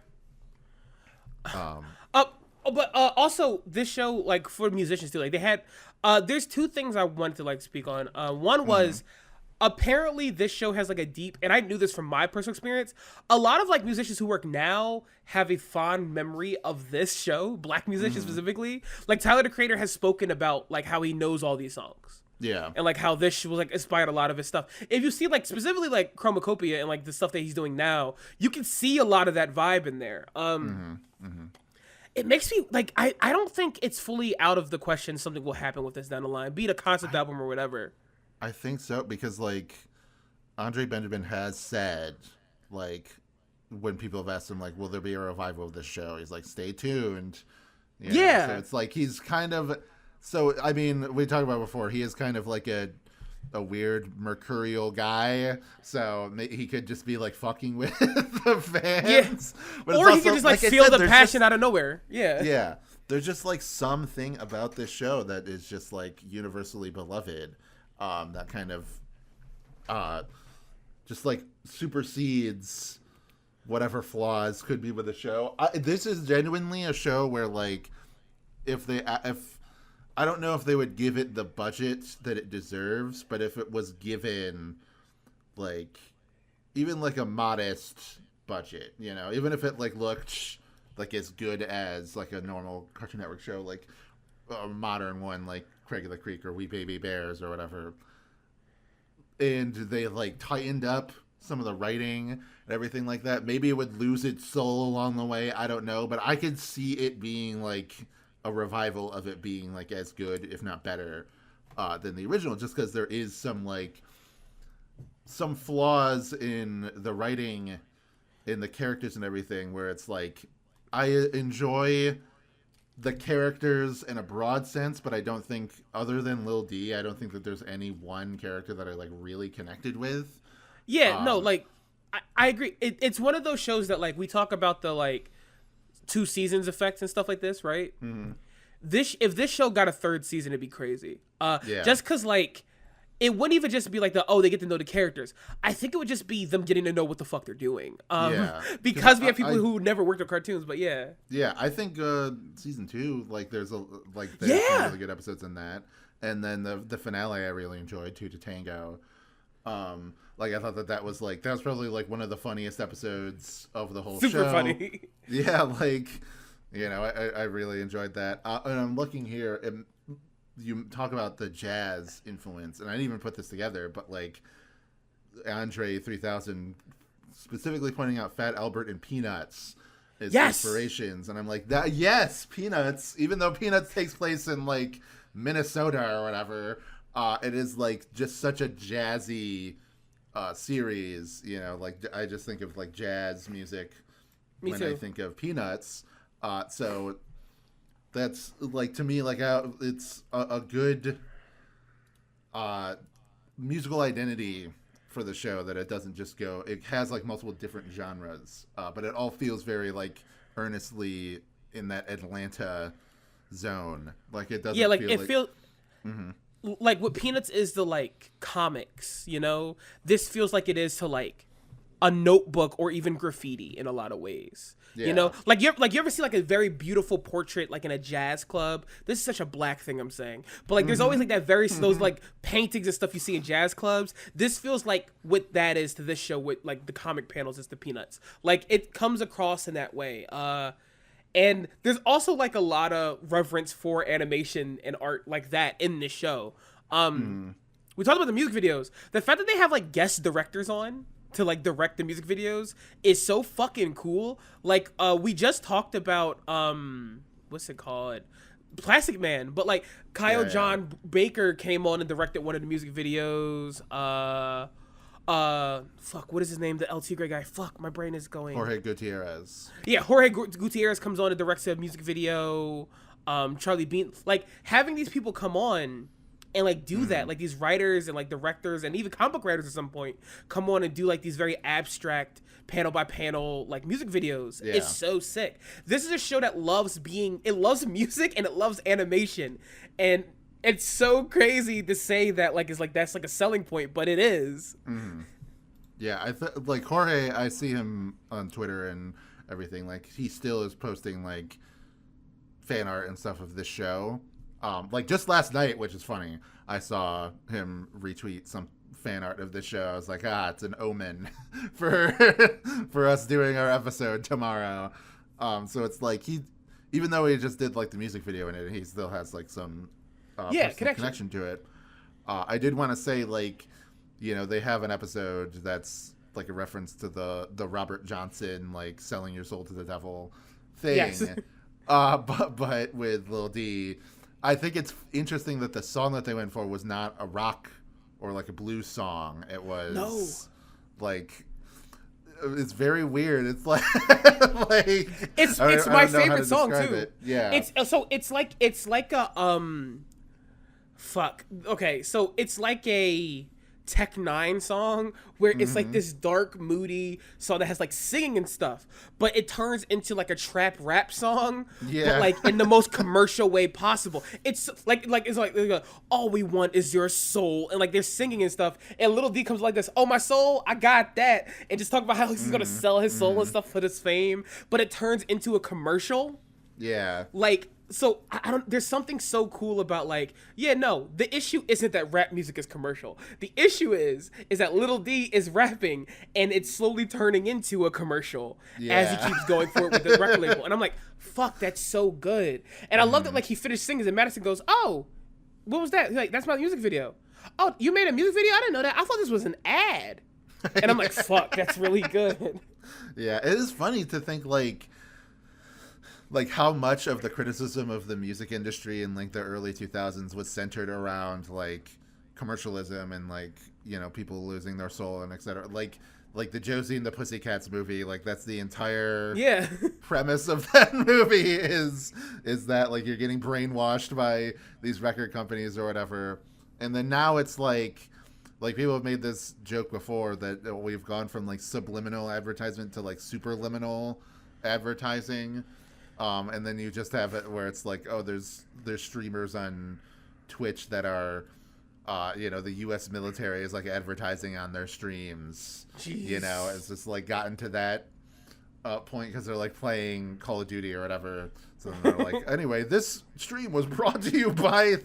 But also this show, like for musicians too, like they had there's two things I wanted to like speak on. One was apparently this show has like a deep, and I knew this from my personal experience, a lot of like musicians who work now have a fond memory of this show, black musicians specifically. Like Tyler the Creator has spoken about like how he knows all these songs. Yeah. And like how this was like inspired a lot of his stuff. If you see like specifically like Chromacopia and like the stuff that he's doing now, you can see a lot of that vibe in there. It makes me like I don't think it's fully out of the question something will happen with this down the line, be it a concept album or whatever. I think so, because like Andre Benjamin has said, like when people have asked him like, will there be a revival of this show, he's like, stay tuned. So it's like he's kind of, so I mean, we talked about before, he is kind of like a a weird mercurial guy, so he could just be like fucking with the fans. Yeah. But or he could just like feel the passion out of nowhere. Yeah. Yeah. There's just like something about this show that is just like universally beloved. That kind of just like supersedes whatever flaws could be with the show. This is genuinely a show where like if I don't know if they would give it the budget that it deserves, but if it was given like even like a modest budget, you know, even if it like looked like as good as like a normal Cartoon Network show, like a modern one like Craig of the Creek or We Baby Bears or whatever, and they like tightened up some of the writing and everything like that, maybe it would lose its soul along the way. I don't know, but I could see it being like a revival of it being like as good, if not better, than the original, just because there is some flaws in the writing, in the characters and everything, where it's like I enjoy the characters in a broad sense, but I don't think, other than Lil D, I don't think that there's any one character that I like really connected with. Yeah, no, like I agree. It's one of those shows that like we talk about the like 2 seasons effects and stuff like this, right? Mm-hmm. If this show got a 3rd season, it'd be crazy. Just because like it wouldn't even just be like they get to know the characters. I think it would just be them getting to know what the fuck they're doing. Because we have people who never worked on cartoons, but yeah. Yeah, I think season 2, like there's some really good episodes in that, and then the finale I really enjoyed, 2 to Tango. Like I thought that was probably like one of the funniest episodes of the whole show. Super funny. Yeah, like, you know, I really enjoyed that. And I'm looking here, and you talk about the jazz influence, and I didn't even put this together, but like Andre 3000 specifically pointing out Fat Albert and Peanuts as inspirations, and I'm like, that Peanuts, even though Peanuts takes place in like Minnesota or whatever, it is like just such a jazzy series, you know, like I just think of like jazz music when I think of Peanuts, so that's like, to me, like it's a good musical identity for the show, that it doesn't just go, it has like multiple different genres, but it all feels very like earnestly in that Atlanta zone. Like it doesn't feel like what Peanuts is to like comics, you know, this feels like it is to like a notebook or even graffiti in a lot of ways. Yeah. You know, like you ever see like a very beautiful portrait like in a jazz club? This is such a black thing I'm saying, but like there's always like that those like paintings and stuff you see in jazz clubs. This feels like what that is to this show, with like the comic panels is to Peanuts. Like it comes across in that way. And there's also like a lot of reverence for animation and art like that in this show. We talked about the music videos. The fact that they have like guest directors on to like direct the music videos is so fucking cool. Like we just talked about what's it called, Plastic Man, but like Kyle John Baker came on and directed one of the music videos. What is his name, the El Tigre guy? Fuck, my brain is going. Jorge Gutierrez. Yeah, Jorge Gutierrez comes on and directs a music video. Charlie Bean, like having these people come on and like do that, like these writers and like directors and even comic book writers at some point come on and do like these very abstract panel by panel like music videos. It's so sick. This is a show that loves music and it loves animation, and it's so crazy to say that like it's like that's like a selling point, but it is. Yeah, like Jorge, I see him on Twitter and everything, like he still is posting like fan art and stuff of this show. Like just last night, which is funny, I saw him retweet some fan art of this show. I was like, it's an omen for us doing our episode tomorrow. So it's like even though he just did like the music video in it, he still has like some connection to it. I did want to say, like, you know, they have an episode that's like a reference to the Robert Johnson like selling your soul to the devil thing. Yes. But with Lil D, I think it's interesting that the song that they went for was not a rock or like a blues song. It was like, it's very weird. It's like, it's my favorite song too. It. Yeah. It's like a fuck. Okay, so it's like a Tech Nine song where it's like this dark, moody song that has like singing and stuff, but it turns into like a trap rap song, but like in the most commercial way possible. It's like all we want is your soul, and like they're singing and stuff, and Little D comes like this, oh my soul, I got that, and just talk about how he's gonna sell his soul and stuff for this fame, but it turns into a commercial. Yeah. Like, so I don't. There's something so cool about like, yeah, no. The issue isn't that rap music is commercial. The issue is that Little D is rapping and it's slowly turning into a commercial as he keeps going for it with the record label. And I'm like, fuck, that's so good. And I love that like he finished singing and Madison goes, oh, what was that? He's like, that's my music video. Oh, you made a music video? I didn't know that. I thought this was an ad. And I'm like, fuck, that's really good. Yeah, it is funny to think like how much of the criticism of the music industry in like the early 2000s was centered around like commercialism and like, you know, people losing their soul and etc. Like the Josie and the Pussycats movie, like that's the entire premise of that movie is that like you're getting brainwashed by these record companies or whatever. And then now it's like people have made this joke before that we've gone from like subliminal advertisement to like superliminal advertising. And then you just have it where it's like, oh, there's streamers on Twitch that are, you know, the U.S. military is like advertising on their streams. Jeez. You know, it's just like gotten to that point because they're like playing Call of Duty or whatever. So then they're like, anyway, this stream was brought to you by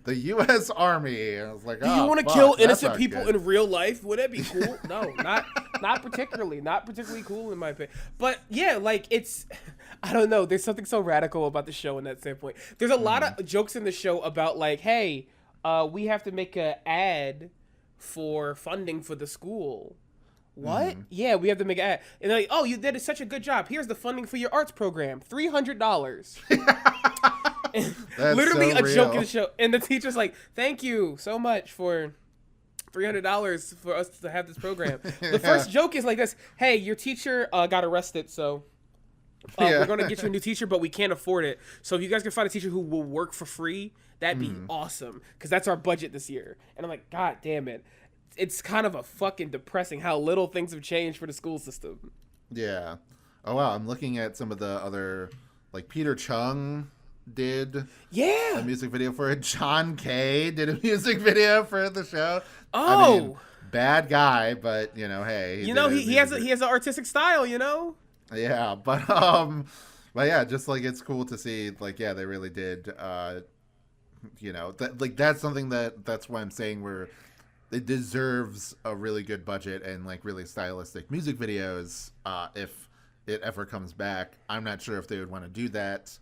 the U.S. Army. And I was like, do you want to kill innocent people in real life? Would that be cool? No, not particularly. Not particularly cool in my opinion. But yeah, like it's, I don't know. There's something so radical about the show in that standpoint. There's a lot of jokes in the show about like, hey, we have to make an ad for funding for the school. What? Yeah, we have to make an ad. And they're like, oh, you did such a good job. Here's the funding for your arts program. $300. Literally so a joke in the show. And the teacher's like, thank you so much for $300 for us to have this program. The first joke is like this. Hey, your teacher got arrested, so we're going to get you a new teacher, but we can't afford it. So if you guys can find a teacher who will work for free, that'd be awesome. Because that's our budget this year. And I'm like, God damn it. It's kind of a fucking depressing how little things have changed for the school system. Yeah. Oh, wow. I'm looking at some of the other, like Peter Chung did a music video for it. John Kay did a music video for the show. Oh. I mean, bad guy, but, you know, hey. He has an artistic style, you know? Yeah, but yeah, just like it's cool to see, like, yeah, they really did, you know, that's something that's why I'm saying it deserves a really good budget and like really stylistic music videos if it ever comes back. I'm not sure if they would want to do that,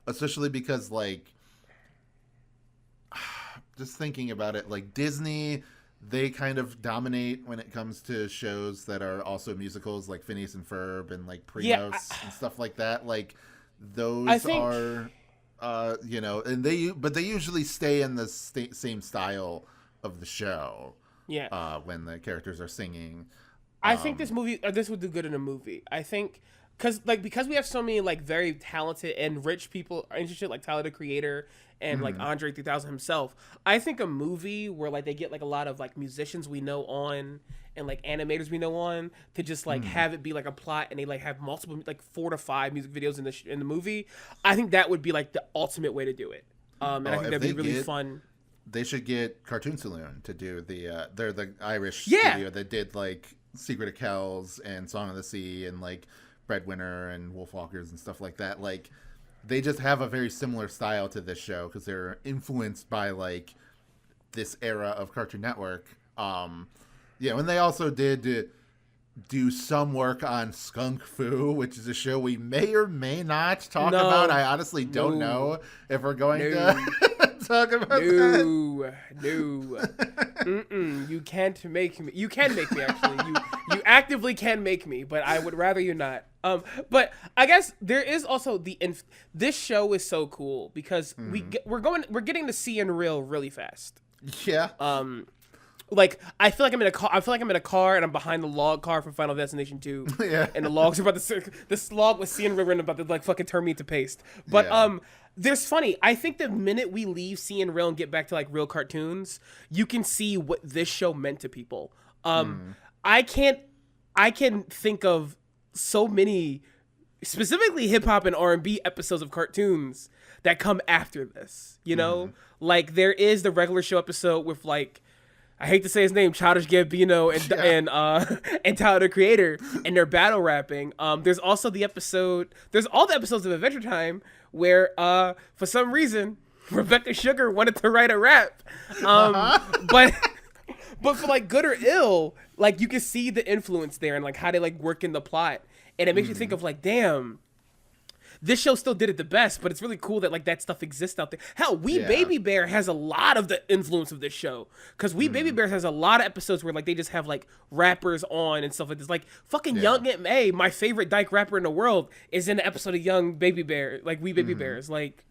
especially because like just thinking about it, like Disney, they kind of dominate when it comes to shows that are also musicals, like Phineas and Ferb and like Primos and stuff like that. Like those are you know, and they usually stay in the same style of the show. Yeah. When the characters are singing. I think this would do good in a movie. I think because we have so many like very talented and rich people interested, like Tyler the Creator and like Andre 3000 himself. I think a movie where like they get like a lot of like musicians we know on and like animators we know on to just like have it be like a plot and they like have multiple like 4 to 5 music videos in the movie. I think that would be like the ultimate way to do it. And I think that'd be really fun. They should get Cartoon Saloon to do they're the Irish studio that did like Secret of Kells and Song of the Sea and like Breadwinner and Wolfwalkers and stuff like that. Like they just have a very similar style to this show because they're influenced by like this era of Cartoon Network. Yeah, and they also did do some work on Skunk Fu, which is a show we may or may not talk about. I honestly don't know if we're going to talk about that. No. You can't make me. You can make me, actually. You actively can make me, but I would rather you not. But I guess there is also this show is so cool because we're getting to see in real really fast. Yeah. Like I feel like I'm in a car. I feel like I'm in a car and I'm behind the log car from Final Destination 2. Yeah. And the logs are about to this log with Cian River and about to like fucking turn me into paste. But There's funny. I think the minute we leave seeing real and get back to like real cartoons, you can see what this show meant to people. I can think of so many, specifically hip hop and R&B episodes of cartoons that come after this. You know, like there is the regular show episode with like, I hate to say his name, Childish Gambino and Tyler the Creator, and they're battle rapping. There's also the episode. There's all the episodes of Adventure Time where, for some reason, Rebecca Sugar wanted to write a rap, but for like good or ill, like you can see the influence there and like how they like work in the plot, and it makes you think of like, damn. This show still did it the best, but it's really cool that like that stuff exists out there. Hell, Baby Bear has a lot of the influence of this show, because Baby Bear has a lot of episodes where like they just have like rappers on and stuff like this. Like fucking Young M.A., my favorite dyke rapper in the world, is in the episode of Young Baby Bear, like Baby Bears. Like,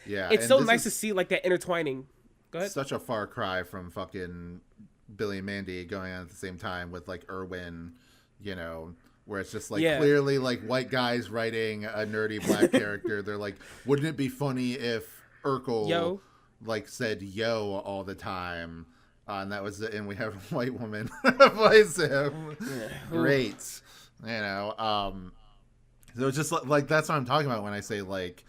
it's so nice to see like that intertwining. Go ahead. Such a far cry from fucking Billy and Mandy going on at the same time with like Irwin, you know. Where it's just like clearly like white guys writing a nerdy black character. They're like, wouldn't it be funny if Urkel like said yo all the time? And that was and we have a white woman plays him. Yeah. Great. You know, so it's just like that's what I'm talking about when I say like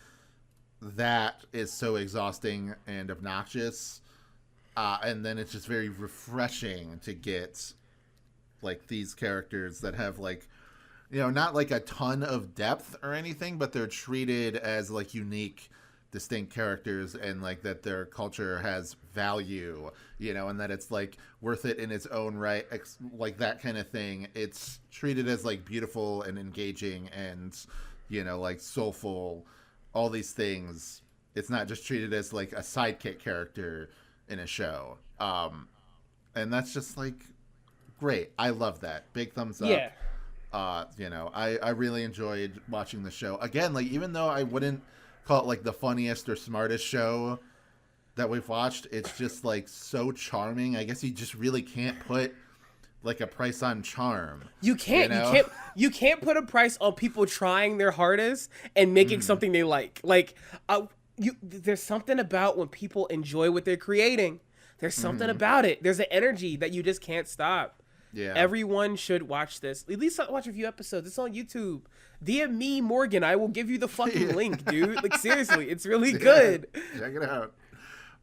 that is so exhausting and obnoxious. And then it's just very refreshing to get like these characters that have like, you know, not like a ton of depth or anything, but they're treated as like unique, distinct characters, and like that their culture has value, you know, and that it's like worth it in its own right, like that kind of thing. It's treated as like beautiful and engaging and, you know, like soulful, all these things. It's not just treated as like a sidekick character in a show. And that's just like great. I love that. Big thumbs up. Yeah. You know, I really enjoyed watching the show. Again, like, even though I wouldn't call it like the funniest or smartest show that we've watched, it's just like so charming. I guess you just really can't put like a price on charm. You can't. You know? You can't put a price on people trying their hardest and making something they like. Like, there's something about when people enjoy what they're creating. There's something about it. There's an energy that you just can't stop. Yeah. Everyone should watch this. At least watch a few episodes. It's on YouTube. DM me, Morgan. I will give you the fucking link, dude. Like, seriously, it's really good. Check it out.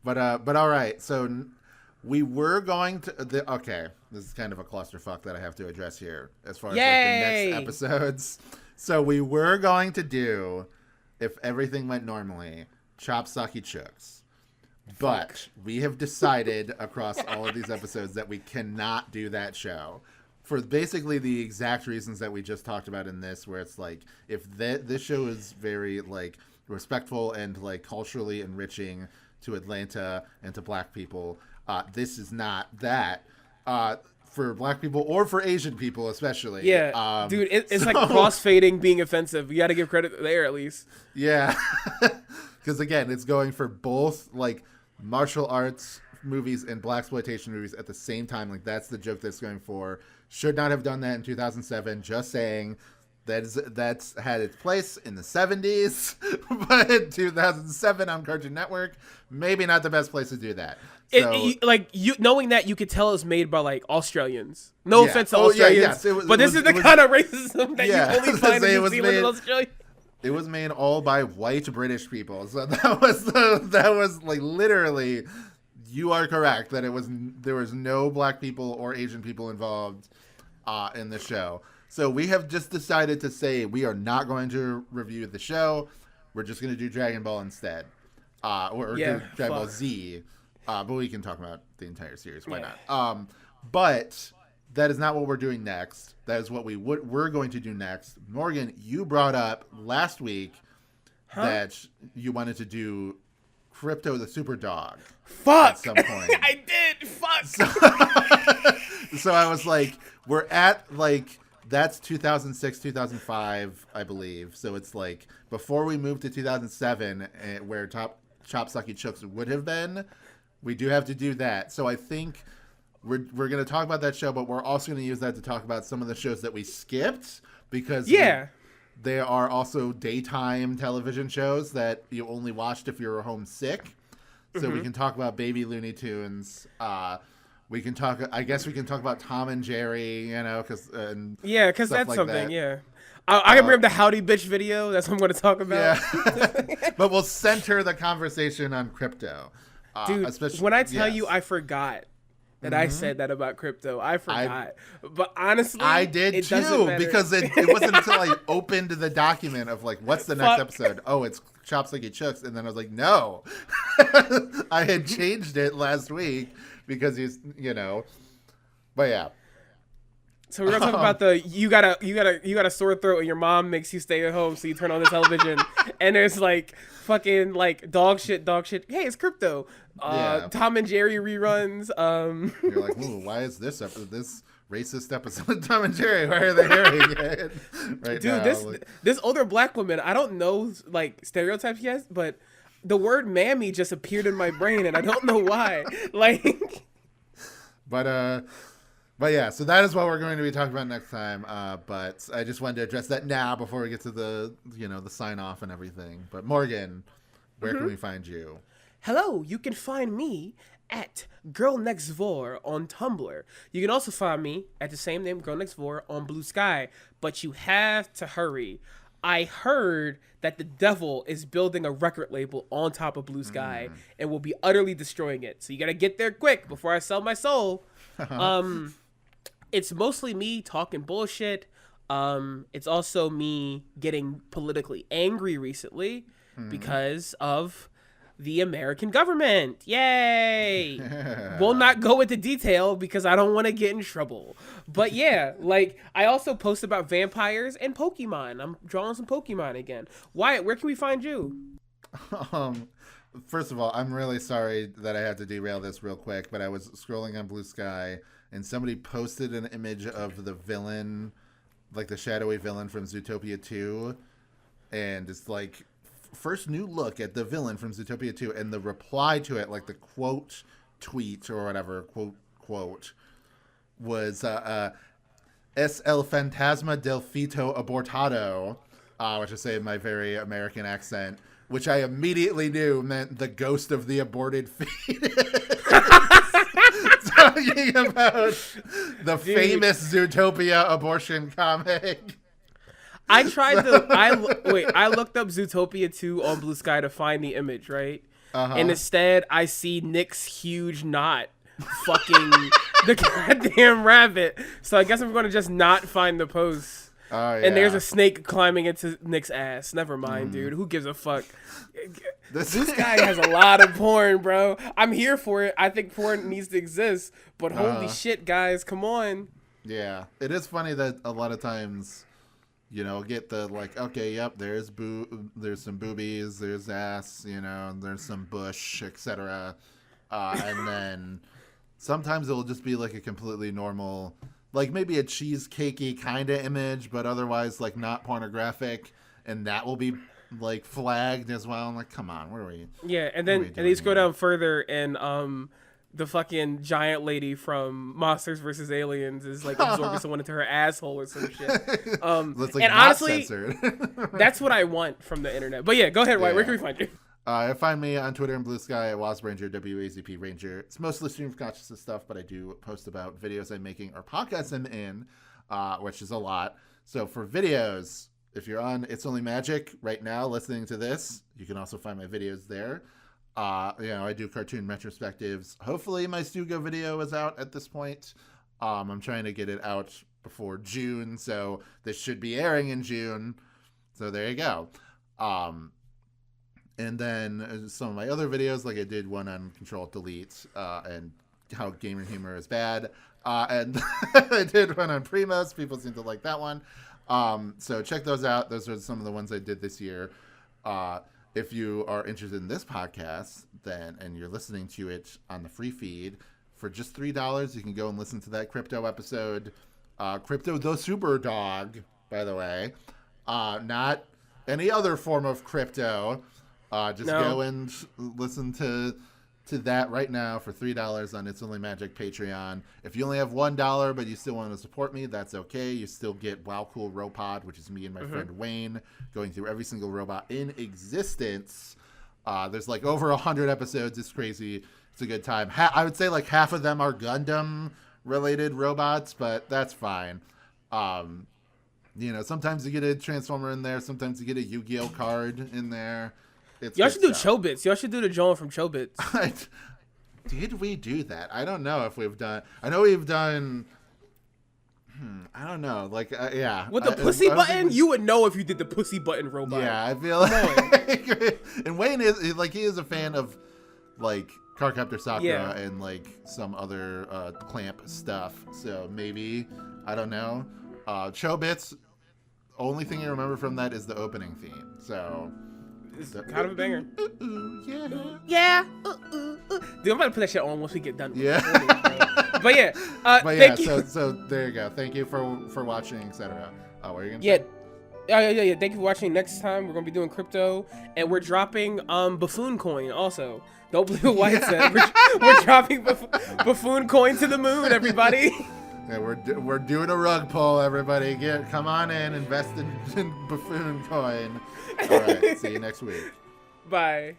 But all right. So we were going to okay. This is kind of a clusterfuck that I have to address here as far as like, the next episodes. So we were going to do, if everything went normally, Chop Socky Chooks. But we have decided across all of these episodes that we cannot do that show for basically the exact reasons that we just talked about in this, where it's like, if this show is very like respectful and like culturally enriching to Atlanta and to black people, this is not that for black people or for Asian people especially. Yeah, dude, it's like crossfading being offensive. You got to give credit there at least. Yeah, because again, it's going for both like martial arts movies and blaxploitation movies at the same time. Like, that's the joke that's going for. Should not have done that in 2007. Just saying. That's had its place in the 70s, but in 2007 on Cartoon Network, maybe not the best place to do that. So, knowing that, you could tell it was made by like Australians. No offense to Australians, but this is the kind of racism that you only find in New Zealand and Australia. It was made all by white British people, so that was like literally. You are correct that there was no black people or Asian people involved in the show. So we have just decided to say we are not going to review the show. We're just going to do Dragon Ball instead, or do Dragon Ball Z. But we can talk about the entire series. Why not? But that is not what we're doing next. That is what we're going to do next. Morgan, you brought up last week that you wanted to do Crypto the Super Dog. Fuck. At some point. I did. Fuck. So I was like, we're at like, that's 2006, 2005, I believe. So it's like before we moved to 2007, where Chop Socky Chooks would have been. We do have to do that. So I think we're going to talk about that show, but we're also going to use that to talk about some of the shows that we skipped because There are also daytime television shows that you only watched if you were homesick. So we can talk about Baby Looney Tunes. We can talk. I guess we can talk about Tom and Jerry. Because that's like something. That. Yeah, I can bring up the Howdy Bitch video. That's what I'm going to talk about. Yeah, but we'll center the conversation on crypto. Dude, when I tell you, I forgot that I said that about crypto. I forgot. But honestly, I did too, because it wasn't until I opened the document of like, what's the next episode? Oh, it's Chops Like It Chooks. And then I was like, no. I had changed it last week because but yeah. So we're gonna talk about the you got a sore throat and your mom makes you stay at home, so you turn on the television and there's like fucking like dog shit. Hey, it's crypto. Tom and Jerry reruns. You're like, ooh, why is this racist episode of Tom and Jerry? Why are they airing it right Dude, now? this older black woman, I don't know like stereotypes yet, but the word mammy just appeared in my brain and I don't know why. Like, But yeah, so that is what we're going to be talking about next time. But I just wanted to address that now before we get to the sign off and everything. But Morgan, where can we find you? Hello, you can find me at Girl Next Door on Tumblr. You can also find me at the same name, Girl Next Door, on Blue Sky. But you have to hurry. I heard that the devil is building a record label on top of Blue Sky and will be utterly destroying it. So you got to get there quick before I sell my soul. It's mostly me talking bullshit. It's also me getting politically angry recently because of the American government. Yay! Will not go into detail because I don't want to get in trouble. But yeah, like I also post about vampires and Pokemon. I'm drawing some Pokemon again. Wyatt, where can we find you? First of all, I'm really sorry that I had to derail this real quick, but I was scrolling on Blue Sky and somebody posted an image of the villain, like the shadowy villain from Zootopia 2, and it's like first new look at the villain from Zootopia 2, and the reply to it, like the quote tweet or whatever, quote was Es el fantasma del feto abortado, which I say in my very American accent, which I immediately knew meant the ghost of the aborted fetus. Talking about the famous Zootopia abortion comic. I looked up Zootopia 2 on Blue Sky to find the image, right? And instead, I see Nick's huge knot fucking the goddamn rabbit. So I guess I'm going to just not find the post. Oh, yeah. And there's a snake climbing into Nick's ass. Never mind, dude. Who gives a fuck? This guy has a lot of porn, bro. I'm here for it. I think porn needs to exist. But holy shit, guys. Come on. Yeah. It is funny that a lot of times, get the like, okay, yep, there's some boobies, there's ass, there's some bush, etc. And then sometimes it'll just be like a completely normal, like maybe a cheesecakey kind of image, but otherwise like not pornographic, and that will be like flagged as well. I'm like, come on, where are we? Yeah, and then you scroll down further, and the fucking giant lady from Monsters vs. Aliens is like absorbing someone into her asshole or some shit. That's like and not honestly, censored. that's what I want from the internet. But yeah, go ahead, White. Where can we find you? Find me on Twitter and Blue Sky at WazRanger, WAZP Ranger. It's mostly stream of consciousness stuff, but I do post about videos I'm making or podcasts I'm in, which is a lot. So for videos, if you're on It's Only Magic right now listening to this, you can also find my videos there. I do cartoon retrospectives. Hopefully my Stugo video is out at this point. I'm trying to get it out before June, so this should be airing in June. So there you go. And then some of my other videos, like I did one on Control-Delete and how gamer humor is bad. And I did one on Primos. People seem to like that one. So check those out. Those are some of the ones I did this year. If you are interested in this podcast, and you're listening to it on the free feed, for just $3, you can go and listen to that crypto episode. Crypto the Super Dog, by the way. Not any other form of crypto. Go and listen to to that right now for $3 on It's Only Magic Patreon. If you only have $1 but you still want to support me, that's okay. You still get Wow Cool Robot, which is me and my friend Wayne going through every single robot in existence. There's like over 100 episodes. It's crazy. It's a good time. I would say like half of them are Gundam related robots, but that's fine. Sometimes you get a Transformer in there. Sometimes you get a Yu-Gi-Oh card in there. Y'all should do Chobits. Y'all should do the Joan from Chobits. Did we do that? I don't know if we've done. I know we've done. I don't know. Like, yeah. With the pussy button, you would know if you did the pussy button robot. Yeah, I feel like. And Wayne is like he is a fan of like Cardcaptor Sakura and like some other Clamp stuff. So maybe I don't know. Chobits. Only thing I remember from that is the opening theme. So. It's kind of a banger. Yeah. Yeah. Dude, I'm about to put that shit on once we get done. Yeah. But yeah. Thank you. So there you go. Thank you for watching, etc. What are you gonna say? Yeah. Thank you for watching. Next time we're gonna be doing crypto, and we're dropping Buffoon coin also. Don't believe what White said. We're dropping Buffoon coin to the moon, everybody. Yeah, we're doing a rug pull, everybody. Come on in, invest in Buffoon coin. All right, see you next week. Bye.